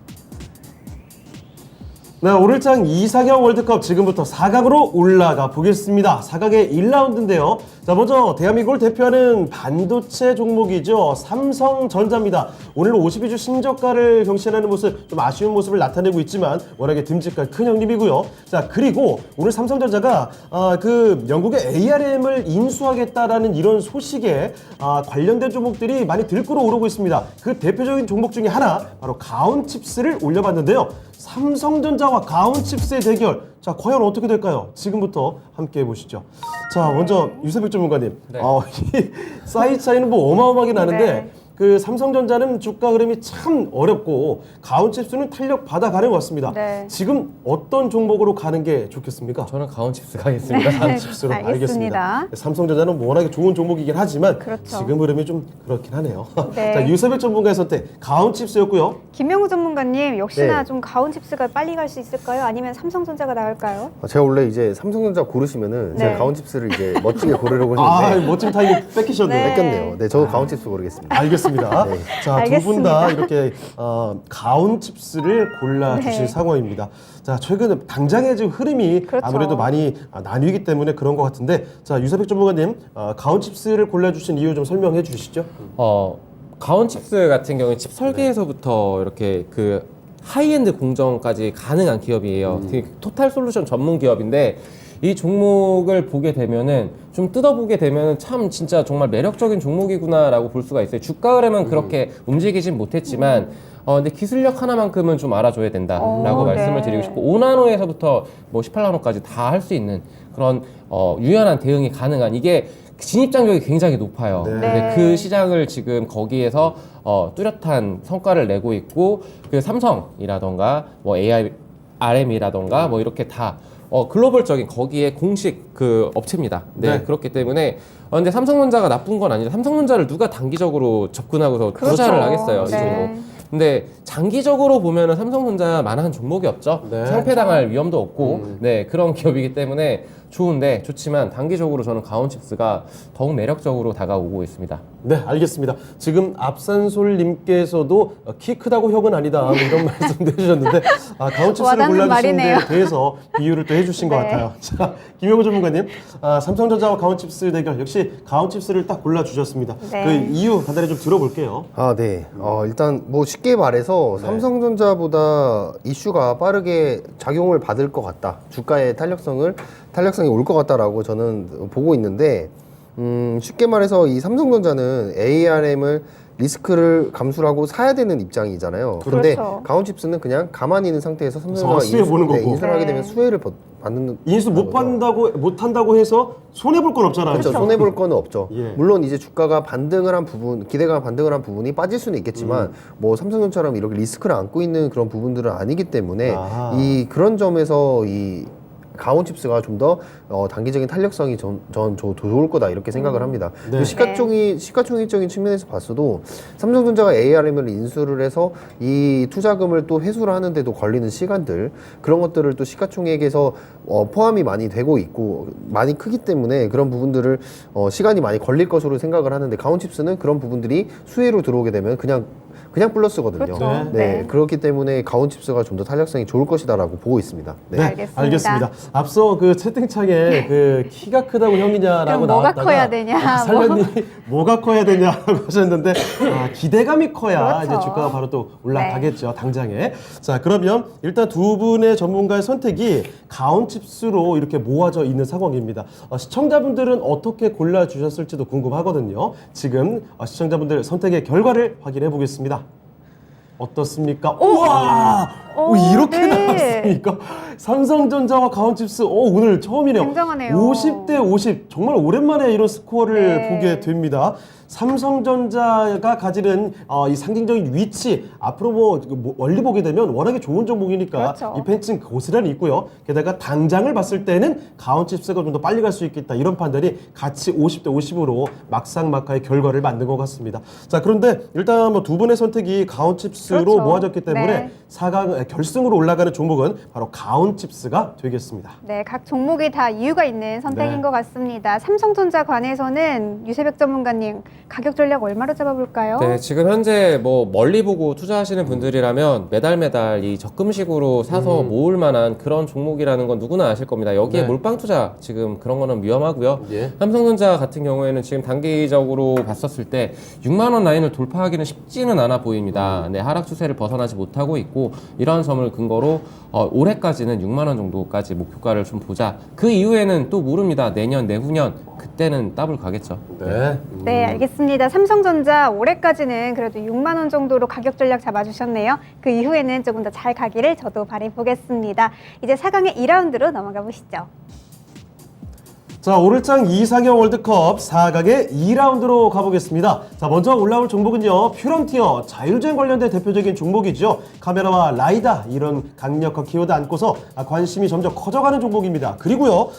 네, 오늘장 이상형 월드컵 지금부터 4강으로 올라가 보겠습니다. 4강의 1라운드인데요. 자, 먼저 대한민국을 대표하는 반도체 종목이죠. 삼성전자입니다. 오늘 52주 신저가를 경신하는 모습, 좀 아쉬운 모습을 나타내고 있지만 워낙에 듬직한 큰 형님이고요. 자, 그리고 오늘 삼성전자가 그 영국의 ARM을 인수하겠다라는 이런 소식에 관련된 종목들이 많이 들끓어 오르고 있습니다. 그 대표적인 종목 중에 하나 바로 가온칩스를 올려봤는데요. 삼성전자와 가온칩스의 대결. 자, 과연 어떻게 될까요? 지금부터 함께 해보시죠. 자, 먼저 유세백 전문가님. 네. 이 사이즈 차이는 뭐 어마어마하게 나는데 네. 그 삼성전자는 주가 흐름이 참 어렵고 가온칩스는 탄력 받아가는 것 같습니다. 네. 지금 어떤 종목으로 가는 게 좋겠습니까? 저는 가온칩스 가겠습니다. 가온칩스로 알겠습니다. 알겠습니다. 삼성전자는 뭐 워낙에 좋은 종목이긴 하지만 그렇죠. 지금 흐름이 좀 그렇긴 하네요. 네. 자, 유세백 전문가의 선택 가온칩스였고요. 김명우 전문가님, 역시나 네. 좀 가온칩스가 빨리 갈 수 있을까요? 아니면 삼성전자가 나을까요? 제가 원래 이제 삼성전자 고르시면은 네. 제가 가온칩스를 이제 멋지게 고르려고 아, 했는데 멋진 타이밍 뺏기셨네요. 네. 뺏겼네요. 네, 저도 가온칩스 고르겠습니다. 알겠습니다. 네. 자, 두 분 다 알겠습니다. 이렇게 가온 칩스를 골라주신 네. 상황입니다. 자, 최근 당장의 지금 흐름이 그렇죠. 아무래도 많이 나뉘기 때문에 그런 것 같은데, 자, 유세백 전문가님, 가온 칩스를 골라주신 이유 좀 설명해 주시죠. 가온칩스 같은 경우에 칩 설계에서부터 이렇게 그 하이엔드 공정까지 가능한 기업이에요. 되게 토탈 솔루션 전문 기업인데 이 종목을 보게 되면은 좀 뜯어보게 되면은 참 진짜 정말 매력적인 종목이구나라고 볼 수가 있어요. 주가 흐름은 그렇게 움직이진 못했지만 근데 기술력 하나만큼은 좀 알아줘야 된다라고 말씀을 네. 드리고 싶고 5나노에서부터 뭐 18나노까지 다 할 수 있는 그런 유연한 대응이 가능한 이게 진입장벽이 굉장히 높아요. 네. 근데 그 시장을 지금 거기에서 뚜렷한 성과를 내고 있고 그 삼성이라던가 뭐 ARM이라던가 뭐 이렇게 다 글로벌적인 거기에 공식 그 업체입니다. 네, 네. 그렇기 때문에 근데 삼성전자가 나쁜 건 아니죠. 삼성전자를 누가 단기적으로 접근하고서 그렇죠. 투자를 하겠어요. 이 네. 종목. 근데 장기적으로 보면은 삼성전자만한 종목이 없죠. 네. 상폐당할 위험도 없고, 네, 그런 기업이기 때문에 좋지만 단기적으로 저는 가온칩스가 더욱 매력적으로 다가오고 있습니다. 네, 알겠습니다. 지금 앞산솔님께서도 키 크다고 혁은 아니다 뭐 이런 말씀도 해주셨는데 가온칩스를 와닿는 골라주신 말이네요. 데 대해서 비유를 또 해주신 것 네. 같아요. 자, 김영우 전문가님, 삼성전자와 가온칩스 대결 역시 가온칩스를 딱 골라주셨습니다. 네. 그 이유 간단히 좀 들어볼게요. 네. 일단 뭐 쉽게 말해서 네. 삼성전자보다 이슈가 빠르게 작용을 받을 것 같다. 주가의 탄력성이 올 것 같다라고 저는 보고 있는데, 쉽게 말해서 이 삼성전자는 ARM을 리스크를 감수를 하고 사야 되는 입장이잖아요. 그런데 그렇죠. 가온칩스는 그냥 가만히 있는 상태에서 삼성전자가 수혜 보는 거고. 인수를 하게 네. 되면 수혜를 받는 인수 못 한다고 해서 손해 볼 건 없잖아요. 그렇죠. 손해 볼 거는 없죠. 예. 물론 이제 주가가 반등을 한 부분, 기대가 반등을 한 부분이 빠질 수는 있겠지만 뭐 삼성전자처럼 이렇게 리스크를 안고 있는 그런 부분들은 아니기 때문에 아. 그런 점에서 이 가온칩스가 좀 더 단기적인 탄력성이 좋을 거다 이렇게 생각을 합니다. 네. 그리고 시가총액적인 측면에서 봤어도 삼성전자가 ARM을 인수를 해서 이 투자금을 또 회수를 하는데도 걸리는 시간들, 그런 것들을 또 시가총액에서 포함이 많이 되고 있고 많이 크기 때문에 그런 부분들을 시간이 많이 걸릴 것으로 생각을 하는데, 가온칩스는 그런 부분들이 수혜로 들어오게 되면 그냥 플러스거든요. 그렇죠. 네. 네. 그렇기 때문에 가온칩스가 좀 더 탄력성이 좋을 것이다라고 보고 있습니다. 네. 알겠습니다. 앞서 그 채팅창에 그 키가 크다고 형이냐라고 그럼 뭐가 나왔다가 커야 되냐, 살련님이 뭐가 커야 되냐라고 하셨는데 기대감이 커야 그렇죠. 이제 주가가 바로 또 올라가겠죠. 당장에. 자, 그러면 일단 두 분의 전문가의 선택이 가온칩스로 이렇게 모아져 있는 상황입니다. 시청자분들은 어떻게 골라주셨을지도 궁금하거든요. 지금 시청자분들 선택의 결과를 확인해 보겠습니다. 어떻습니까? 우와! 이렇게 네. 나왔습니까? 삼성전자와 가온칩스, 오늘 처음이네요. 굉장하네요. 50대 50. 정말 오랜만에 이런 스코어를 네. 보게 됩니다. 삼성전자가 가지는 이 상징적인 위치, 앞으로 뭐 멀리 보게 되면 워낙에 좋은 종목이니까 그렇죠. 이 팬층 고스란히 있고요. 게다가 당장을 봤을 때는 가온칩스가 좀 더 빨리 갈 수 있겠다. 이런 판단이 같이 50대 50으로 막상막하의 결과를 만든 것 같습니다. 자, 그런데 일단 뭐 두 분의 선택이 가온칩스로 그렇죠. 모아졌기 때문에 네. 4강 결승으로 올라가는 종목은 바로 가온칩스가 되겠습니다. 네, 각 종목이 다 이유가 있는 선택인 네. 것 같습니다. 삼성전자 관해서는 유세백 전문가님 가격 전략 얼마로 잡아볼까요? 네, 지금 현재 뭐 멀리 보고 투자하시는 분들이라면 매달 이 적금식으로 사서 모을 만한 그런 종목이라는 건 누구나 아실 겁니다. 여기에 네. 몰빵 투자 지금 그런 거는 위험하고요. 예. 삼성전자 같은 경우에는 지금 단기적으로 봤었을 때 6만 원 라인을 돌파하기는 쉽지는 않아 보입니다. 네, 하락 추세를 벗어나지 못하고 있고, 이러한 점을 근거로 올해까지는 6만 원 정도까지 목표가를 좀 보자. 그 이후에는 또 모릅니다. 내년, 내후년 그때는 더블 가겠죠. 네. 네, 알겠습니다. 삼성전자 올해까지는 그래도 6만 원 정도로 가격 전략 잡아주셨네요. 그 이후에는 조금 더 잘 가기를 저도 바라보겠습니다. 이제 4강의 2라운드로 넘어가 보시죠. 자, 오늘장 이상형 월드컵 4강의 2라운드로 가보겠습니다. 자, 먼저 올라올 종목은요, 퓨런티어, 자율주행 관련된 대표적인 종목이죠. 카메라와 라이다, 이런 강력한 키워드 안고서 관심이 점점 커져가는 종목입니다. 그리고요,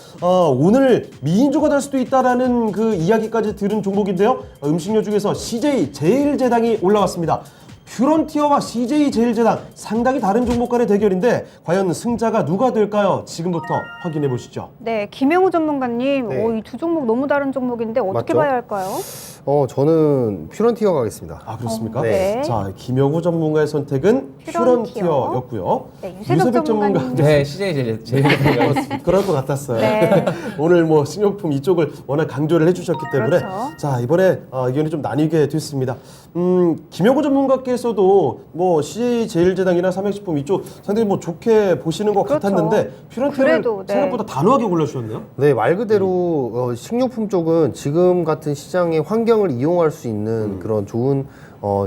오늘 미인조가 될 수도 있다라는 그 이야기까지 들은 종목인데요. 음식료 중에서 CJ 제일제당이 올라왔습니다. 퓨런티어와 CJ 제일제당, 상당히 다른 종목 간의 대결인데 과연 승자가 누가 될까요? 지금부터 확인해 보시죠. 네, 김영우 전문가님, 네. 이 두 종목 너무 다른 종목인데 어떻게 맞죠? 봐야 할까요? 저는 퓨런티어 가겠습니다. 아, 그렇습니까? 네. 자, 김영우 전문가의 선택은 퓨런티어. 퓨런티어였고요. 네, 유세백 전문가님. 네, CJ 제일 그럴 것 같았어요. 네. 오늘 뭐 식료품 이쪽을 워낙 강조를 해주셨기 때문에 그렇죠. 자, 이번에 의견이 좀 나뉘게 됐습니다. 김영우 전문가께서도 뭐 CJ 제일제당이나 삼양식품 이쪽 상당히 뭐 좋게 보시는 것 그렇죠. 같았는데 퓨런티어를 그래도, 네. 생각보다 단호하게 골라주셨네요. 네, 말 그대로 식료품 쪽은 지금 같은 시장의 환경을 이용할 수 있는 그런 좋은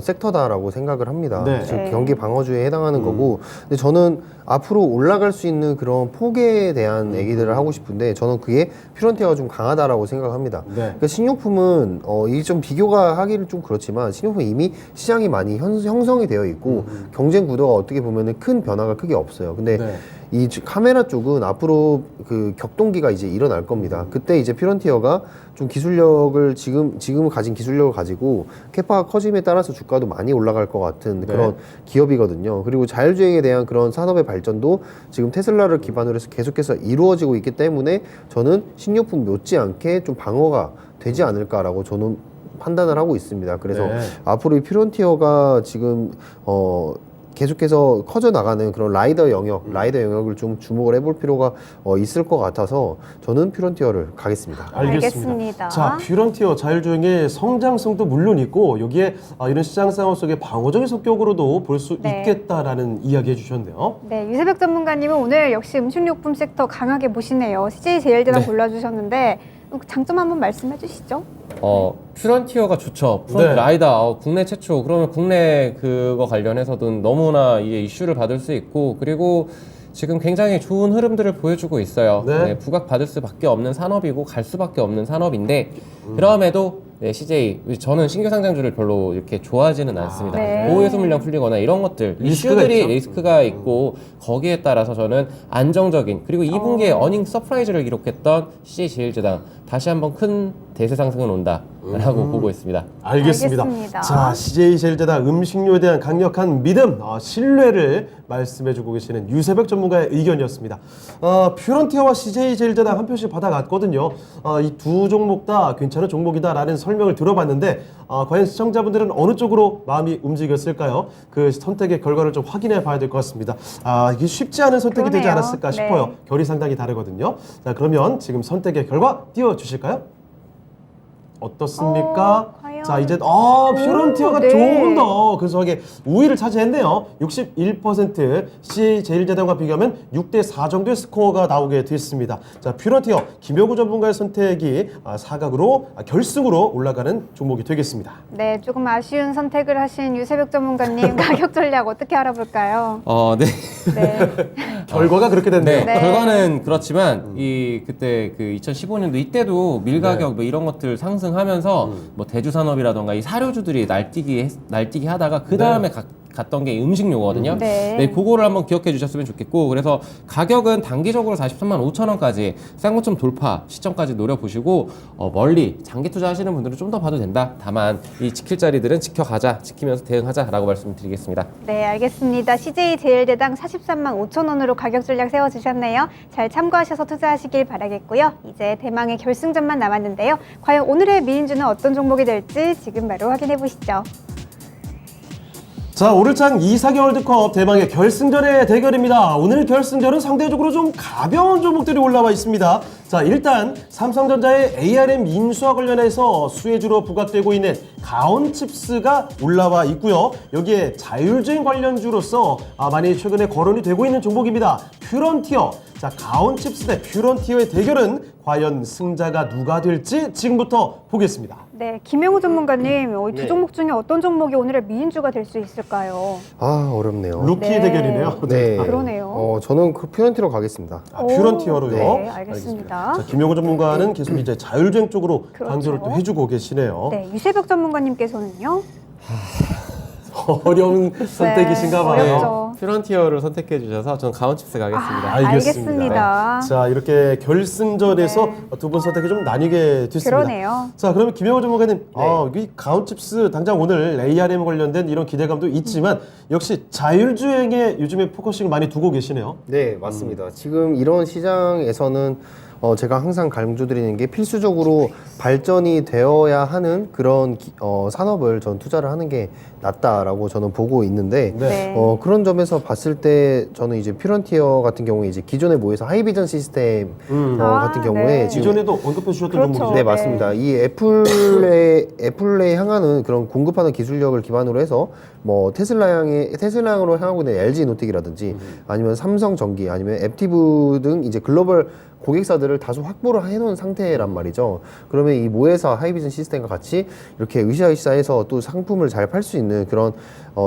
섹터다라고 생각을 합니다. 네. 지금 네. 경기 방어주에 해당하는 거고, 근데 저는 앞으로 올라갈 수 있는 그런 폭에 대한 얘기들을 하고 싶은데, 저는 그게 퓨런티어가 좀 강하다라고 생각합니다. 네. 그러니까 식료품은 이게 좀 비교가 하기는 좀 그렇지만, 식료품은 이미 시장이 많이 형성이 되어 있고 경쟁 구도가 어떻게 보면은 큰 변화가 크게 없어요. 근데 네. 이 카메라 쪽은 앞으로 그 격동기가 이제 일어날 겁니다. 그때 이제 퓨런티어가 좀 기술력을 지금 가진 기술력을 가지고 캐파가 커짐에 따라서 주가도 많이 올라갈 것 같은 그런 기업이거든요. 그리고 자율주행에 대한 그런 산업의 발전도 지금 테슬라를 기반으로 해서 계속해서 이루어지고 있기 때문에 저는 신유품 못지않게 좀 방어가 되지 않을까라고 저는 판단을 하고 있습니다. 그래서 네. 앞으로 이 퓨런티어가 지금 계속해서 커져 나가는 그런 라이더 영역을 좀 주목을 해볼 필요가 있을 것 같아서 저는 퓨런티어를 가겠습니다. 알겠습니다. 자, 퓨런티어 자율주행의 성장성도 물론 있고 여기에 이런 시장 상황 속에 방어적인 성격으로도 볼 수 네. 있겠다라는 이야기 해주셨네요. 네, 유세백 전문가님은 오늘 역시 음식료품 섹터 강하게 보시네요. CJ제일제당 네. 골라주셨는데 장점 한번 말씀해 주시죠. 퓨런티어가 좋죠. 프론트 네. 라이더 국내 최초. 그러면 국내 그거 관련해서든 너무나 이게 이슈를 받을 수 있고 그리고 지금 굉장히 좋은 흐름들을 보여주고 있어요. 네. 부각받을 수밖에 없는 산업이고 갈 수밖에 없는 산업인데 그럼에도 CJ 저는 신규 상장주를 별로 이렇게 좋아하지는 않습니다. 네. 보호해소 물량 풀리거나 이런 것들 리스크가 이슈들이 있죠. 리스크가 있고 거기에 따라서 저는 안정적인 그리고 2분기에 어닝 서프라이즈를 기록했던 CJ제일제당 다시 한번 큰 대세 상승은 온다라고 보고 있습니다. 알겠습니다. 알겠습니다. 자, CJ제일제당 음식료에 대한 강력한 믿음, 신뢰를 말씀해주고 계시는 유세백 전문가의 의견이었습니다. 퓨런티어와 CJ제일제당 한 표씩 받아갔거든요. 이 두 종목 다 괜찮은 종목이다라는 설명을 들어봤는데 과연 시청자분들은 어느 쪽으로 마음이 움직였을까요? 그 선택의 결과를 좀 확인해 봐야 될 것 같습니다. 이게 쉽지 않은 선택이 되지 그러네요. 않았을까 싶어요. 네. 결이 상당히 다르거든요. 자, 그러면 지금 선택의 결과 띄워주실까요? 어떻습니까? 과연? 자, 이제 퓨런티어가 네. 조금 더 근소하게 우위를 차지했네요. 61% CJ제일제당과 비교하면 6대4 정도의 스코어가 나오게 됐습니다. 자, 퓨런티어 김효구 전문가의 선택이 사각으로 결승으로 올라가는 종목이 되겠습니다. 네, 조금 아쉬운 선택을 하신 유세백 전문가님 가격 전략 어떻게 알아볼까요? 네. 네, 결과가 그렇게 됐네요. 네. 결과는 그렇지만 그때 그 2015년도 이때도 밀 가격 네. 뭐 이런 것들 상승하면서 뭐 대주 산업이라던가 이 사료주들이 날뛰기 하다가 그 다음에 갔던 게 음식료거든요. 네. 그거를 한번 기억해 주셨으면 좋겠고 그래서 가격은 단기적으로 43만 5천 원까지 쌍고점 돌파 시점까지 노려보시고 멀리 장기 투자하시는 분들은 좀 더 봐도 된다. 다만 이 지킬 자리들은 지키면서 대응하자라고 말씀드리겠습니다. 네, 알겠습니다. CJ제일제당 43만 5천 원으로 가격 전략 세워주셨네요. 잘 참고하셔서 투자하시길 바라겠고요. 이제 대망의 결승전만 남았는데요. 과연 오늘의 미인주는 어떤 종목이 될지 지금 바로 확인해 보시죠. 자, 오늘장 2사기 월드컵 대망의 결승전의 대결입니다. 오늘 결승전은 상대적으로 좀 가벼운 종목들이 올라와 있습니다. 자, 일단 삼성전자의 ARM 인수와 관련해서 수혜주로 부각되고 있는 가온칩스가 올라와 있고요. 여기에 자율주행 관련주로서 많이 최근에 거론이 되고 있는 종목입니다. 퓨런티어. 자, 가온칩스 대 퓨런티어의 대결은 과연 승자가 누가 될지 지금부터 보겠습니다. 네, 김영우 전문가님, 이 두 네. 종목 중에 어떤 종목이 오늘의 미인주가 될 수 있을까요? 어렵네요. 루키 네. 대결이네요. 네. 그러네요. 저는 그 퓨런티로 가겠습니다. 퓨런티어로요. 네, 알겠습니다. 자, 김용호 전문가는 계속 이제 자율주행 쪽으로 그렇죠. 강조를 또 해주고 계시네요. 네, 유세벽 전문가님께서는요? 어려운 선택이신가 봐요. 어렵죠. 퓨런티어를 선택해 주셔서 저는 가온칩스 가겠습니다. 알겠습니다. 자, 이렇게 결승전에서 두 분 선택이 좀 나뉘게 됐습니다. 그러네요. 자, 그러면 김영호 전문가님, 이 가온칩스 당장 오늘 ARM 관련된 이런 기대감도 있지만 역시 자율주행에 요즘에 포커싱을 많이 두고 계시네요. 네, 맞습니다. 지금 이런 시장에서는 제가 항상 강조드리는 게 필수적으로 발전이 되어야 하는 그런 산업을 전 투자를 하는 게 낫다라고 저는 보고 있는데 네. 그런 점에서 봤을 때 저는 이제 퓨런티어 같은 경우에 이제 기존에 모여서 하이비전 시스템 같은 경우에 네. 지금 기존에도 언급해 주셨던 그렇죠. 종목이죠. 네, 맞습니다. 이 애플에 향하는 그런 공급하는 기술력을 기반으로 해서 뭐 테슬라향으로 향하고 있는 LG 노텍이라든지 아니면 삼성전기 아니면 앱티브 등 이제 글로벌 고객사들을 다소 확보를 해놓은 상태란 말이죠. 그러면 이 모회사 하이비전 시스템과 같이 이렇게 으쌰으쌰해서 또 상품을 잘 팔 수 있는 그런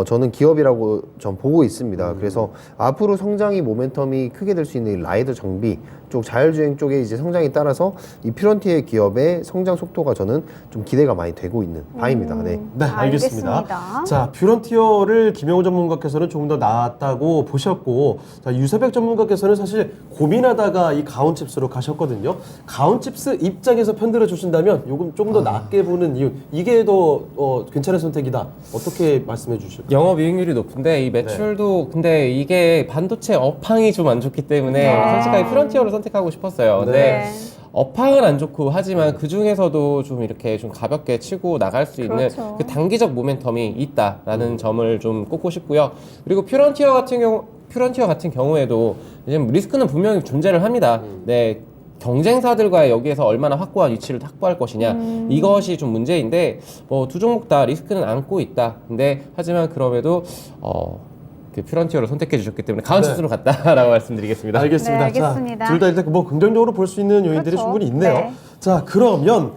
저는 기업이라고 전 보고 있습니다. 그래서 앞으로 성장이 모멘텀이 크게 될 수 있는 라이더 정비 쪽 자율주행 쪽의 이제 성장에 따라서 이 퓨런티어 기업의 성장 속도가 저는 좀 기대가 많이 되고 있는 바입니다. 네. 네, 알겠습니다. 알겠습니다. 자, 퓨런티어를 김영호 전문가께서는 조금 더 나았다고 보셨고, 자, 유세백 전문가께서는 사실 고민하다가 이 가온칩스로 가셨거든요. 가온칩스 입장에서 편들어 주신다면 요금 조금 더 낮게 보는 이유, 이게 더 괜찮은 선택이다. 어떻게 말씀해 주실까요? 영업이익률이 높은데 이 매출도 근데 이게 반도체 업황이 좀 안 좋기 때문에 솔직하게 프론티어를 선택하고 싶었어요. 근데 네. 업황은 안 좋고 하지만 그 중에서도 좀 이렇게 좀 가볍게 치고 나갈 수 있는 그렇죠. 그 단기적 모멘텀이 있다라는 점을 좀 꼽고 싶고요. 그리고 퓨런티어 같은 경우에도 이제 리스크는 분명히 존재를 합니다. 네. 경쟁사들과의 여기에서 얼마나 확고한 위치를 확보할 것이냐 이것이 좀 문제인데 뭐 두 종목 다 리스크는 안고 있다. 근데 하지만 그럼에도 그 퓨런티어를 선택해 주셨기 때문에 가운칩스로 갔다라고 말씀드리겠습니다. 알겠습니다. 네, 알겠습니다. 둘 다 일단 뭐 긍정적으로 볼 수 있는 요인들이 그렇죠. 충분히 있네요. 네. 자, 그러면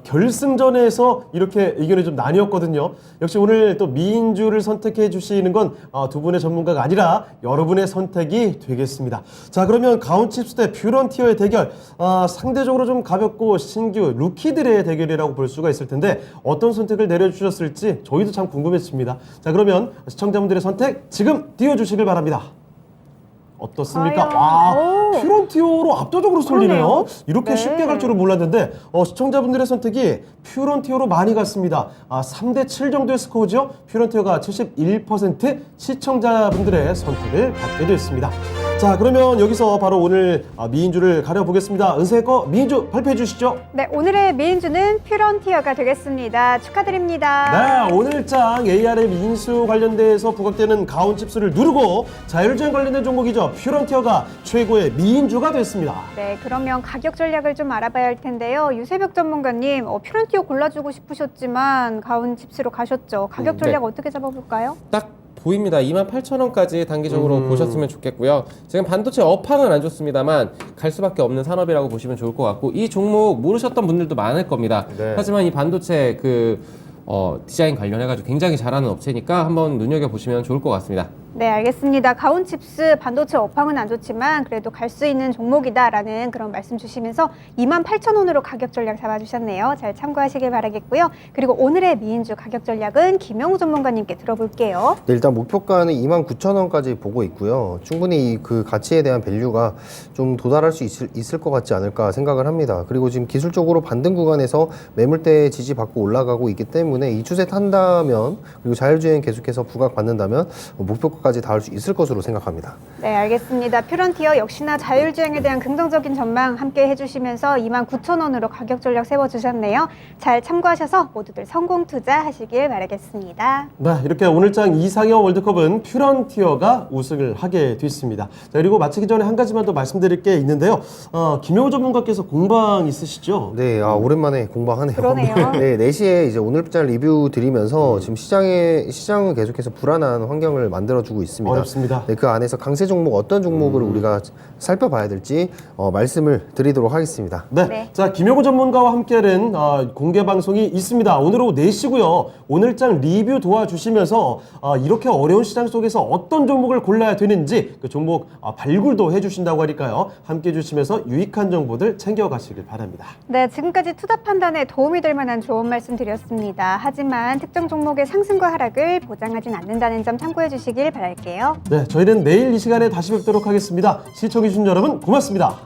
결승전에서 이렇게 의견이 좀 나뉘었거든요. 역시 오늘 또 미인주를 선택해 주시는 건 두 분의 전문가가 아니라 여러분의 선택이 되겠습니다. 자, 그러면 가온칩스 대 퓨런티어의 대결, 상대적으로 좀 가볍고 신규 루키들의 대결이라고 볼 수가 있을 텐데 어떤 선택을 내려주셨을지 저희도 참 궁금해집니다. 자, 그러면 시청자분들의 선택 지금 띄워주시길 바랍니다. 어떻습니까? 과연? 와, 오. 퓨런티어로 압도적으로 쏠리네요. 그러네요. 이렇게 네. 쉽게 갈 줄은 몰랐는데 시청자분들의 선택이 퓨런티어로 많이 갔습니다. 3대 7 정도의 스코어죠. 퓨런티어가 71%, 시청자분들의 선택을 받게 됐습니다. 자, 그러면 여기서 바로 오늘 미인주를 가려보겠습니다. 은세의 거 미인주 발표해 주시죠. 네, 오늘의 미인주는 퓨런티어가 되겠습니다. 축하드립니다. 네, 오늘장 ARM 인수 관련돼서 부각되는 가온칩스를 누르고 자율주행 관련된 종목이죠. 퓨런티어가 최고의 미인주가 됐습니다. 네, 그러면 가격 전략을 좀 알아봐야 할 텐데요. 유세벽 전문가님, 퓨런티어 골라주고 싶으셨지만 가온칩스로 가셨죠. 가격 전략 네. 어떻게 잡아볼까요? 딱 보입니다. 28,000원까지 단기적으로 보셨으면 좋겠고요. 지금 반도체 업황은 안 좋습니다만 갈 수밖에 없는 산업이라고 보시면 좋을 것 같고 이 종목 모르셨던 분들도 많을 겁니다. 네. 하지만 이 반도체 디자인 관련해가지고 굉장히 잘하는 업체니까 한번 눈여겨보시면 좋을 것 같습니다. 네, 알겠습니다. 가온칩스 반도체 업황은 안 좋지만 그래도 갈 수 있는 종목이다라는 그런 말씀 주시면서 28,000원으로 가격 전략 잡아주셨네요. 잘 참고하시길 바라겠고요. 그리고 오늘의 미인주 가격 전략은 김영우 전문가님께 들어볼게요. 네, 일단 목표가는 29,000원까지 보고 있고요. 충분히 그 가치에 대한 밸류가 좀 도달할 수 있을 것 같지 않을까 생각을 합니다. 그리고 지금 기술적으로 반등 구간에서 매물대 지지받고 올라가고 있기 때문에 이 추세 탄다면 그리고 자율주행 계속해서 부각받는다면 목표가까지 닿을 수 있을 것으로 생각합니다. 네, 알겠습니다. 퓨런티어 역시나 자율주행에 대한 긍정적인 전망 함께 해주시면서 29,000원으로 가격 전략 세워주셨네요. 잘 참고하셔서 모두들 성공 투자하시길 바라겠습니다. 네, 이렇게 오늘장 이상형 월드컵은 퓨런티어가 우승을 하게 됐습니다. 자, 그리고 마치기 전에 한 가지만 더 말씀드릴 게 있는데요. 김영호 전문가께서 공방 있으시죠? 네, 오랜만에 공방하네요. 그러네요. 네, 4시에 이제 오늘장 리뷰 드리면서 지금 시장은 계속해서 불안한 환경을 만들어주고 있습니다. 어렵습니다. 네, 그 안에서 강세 종목 어떤 종목을 우리가 살펴봐야 될지 말씀을 드리도록 하겠습니다. 네. 네. 자, 김영호 전문가와 함께하는 공개 방송이 있습니다. 오늘 오후 4시고요. 오늘장 리뷰 도와주시면서 이렇게 어려운 시장 속에서 어떤 종목을 골라야 되는지 그 종목 발굴도 해주신다고 하니까요. 함께 해주시면서 유익한 정보들 챙겨가시길 바랍니다. 네, 지금까지 투자 판단에 도움이 될 만한 좋은 말씀 드렸습니다. 하지만 특정 종목의 상승과 하락을 보장하진 않는다는 점 참고해 주시길 바랄게요. 네, 저희는 내일 이 시간에 다시 뵙도록 하겠습니다. 시청해주신 여러분 고맙습니다.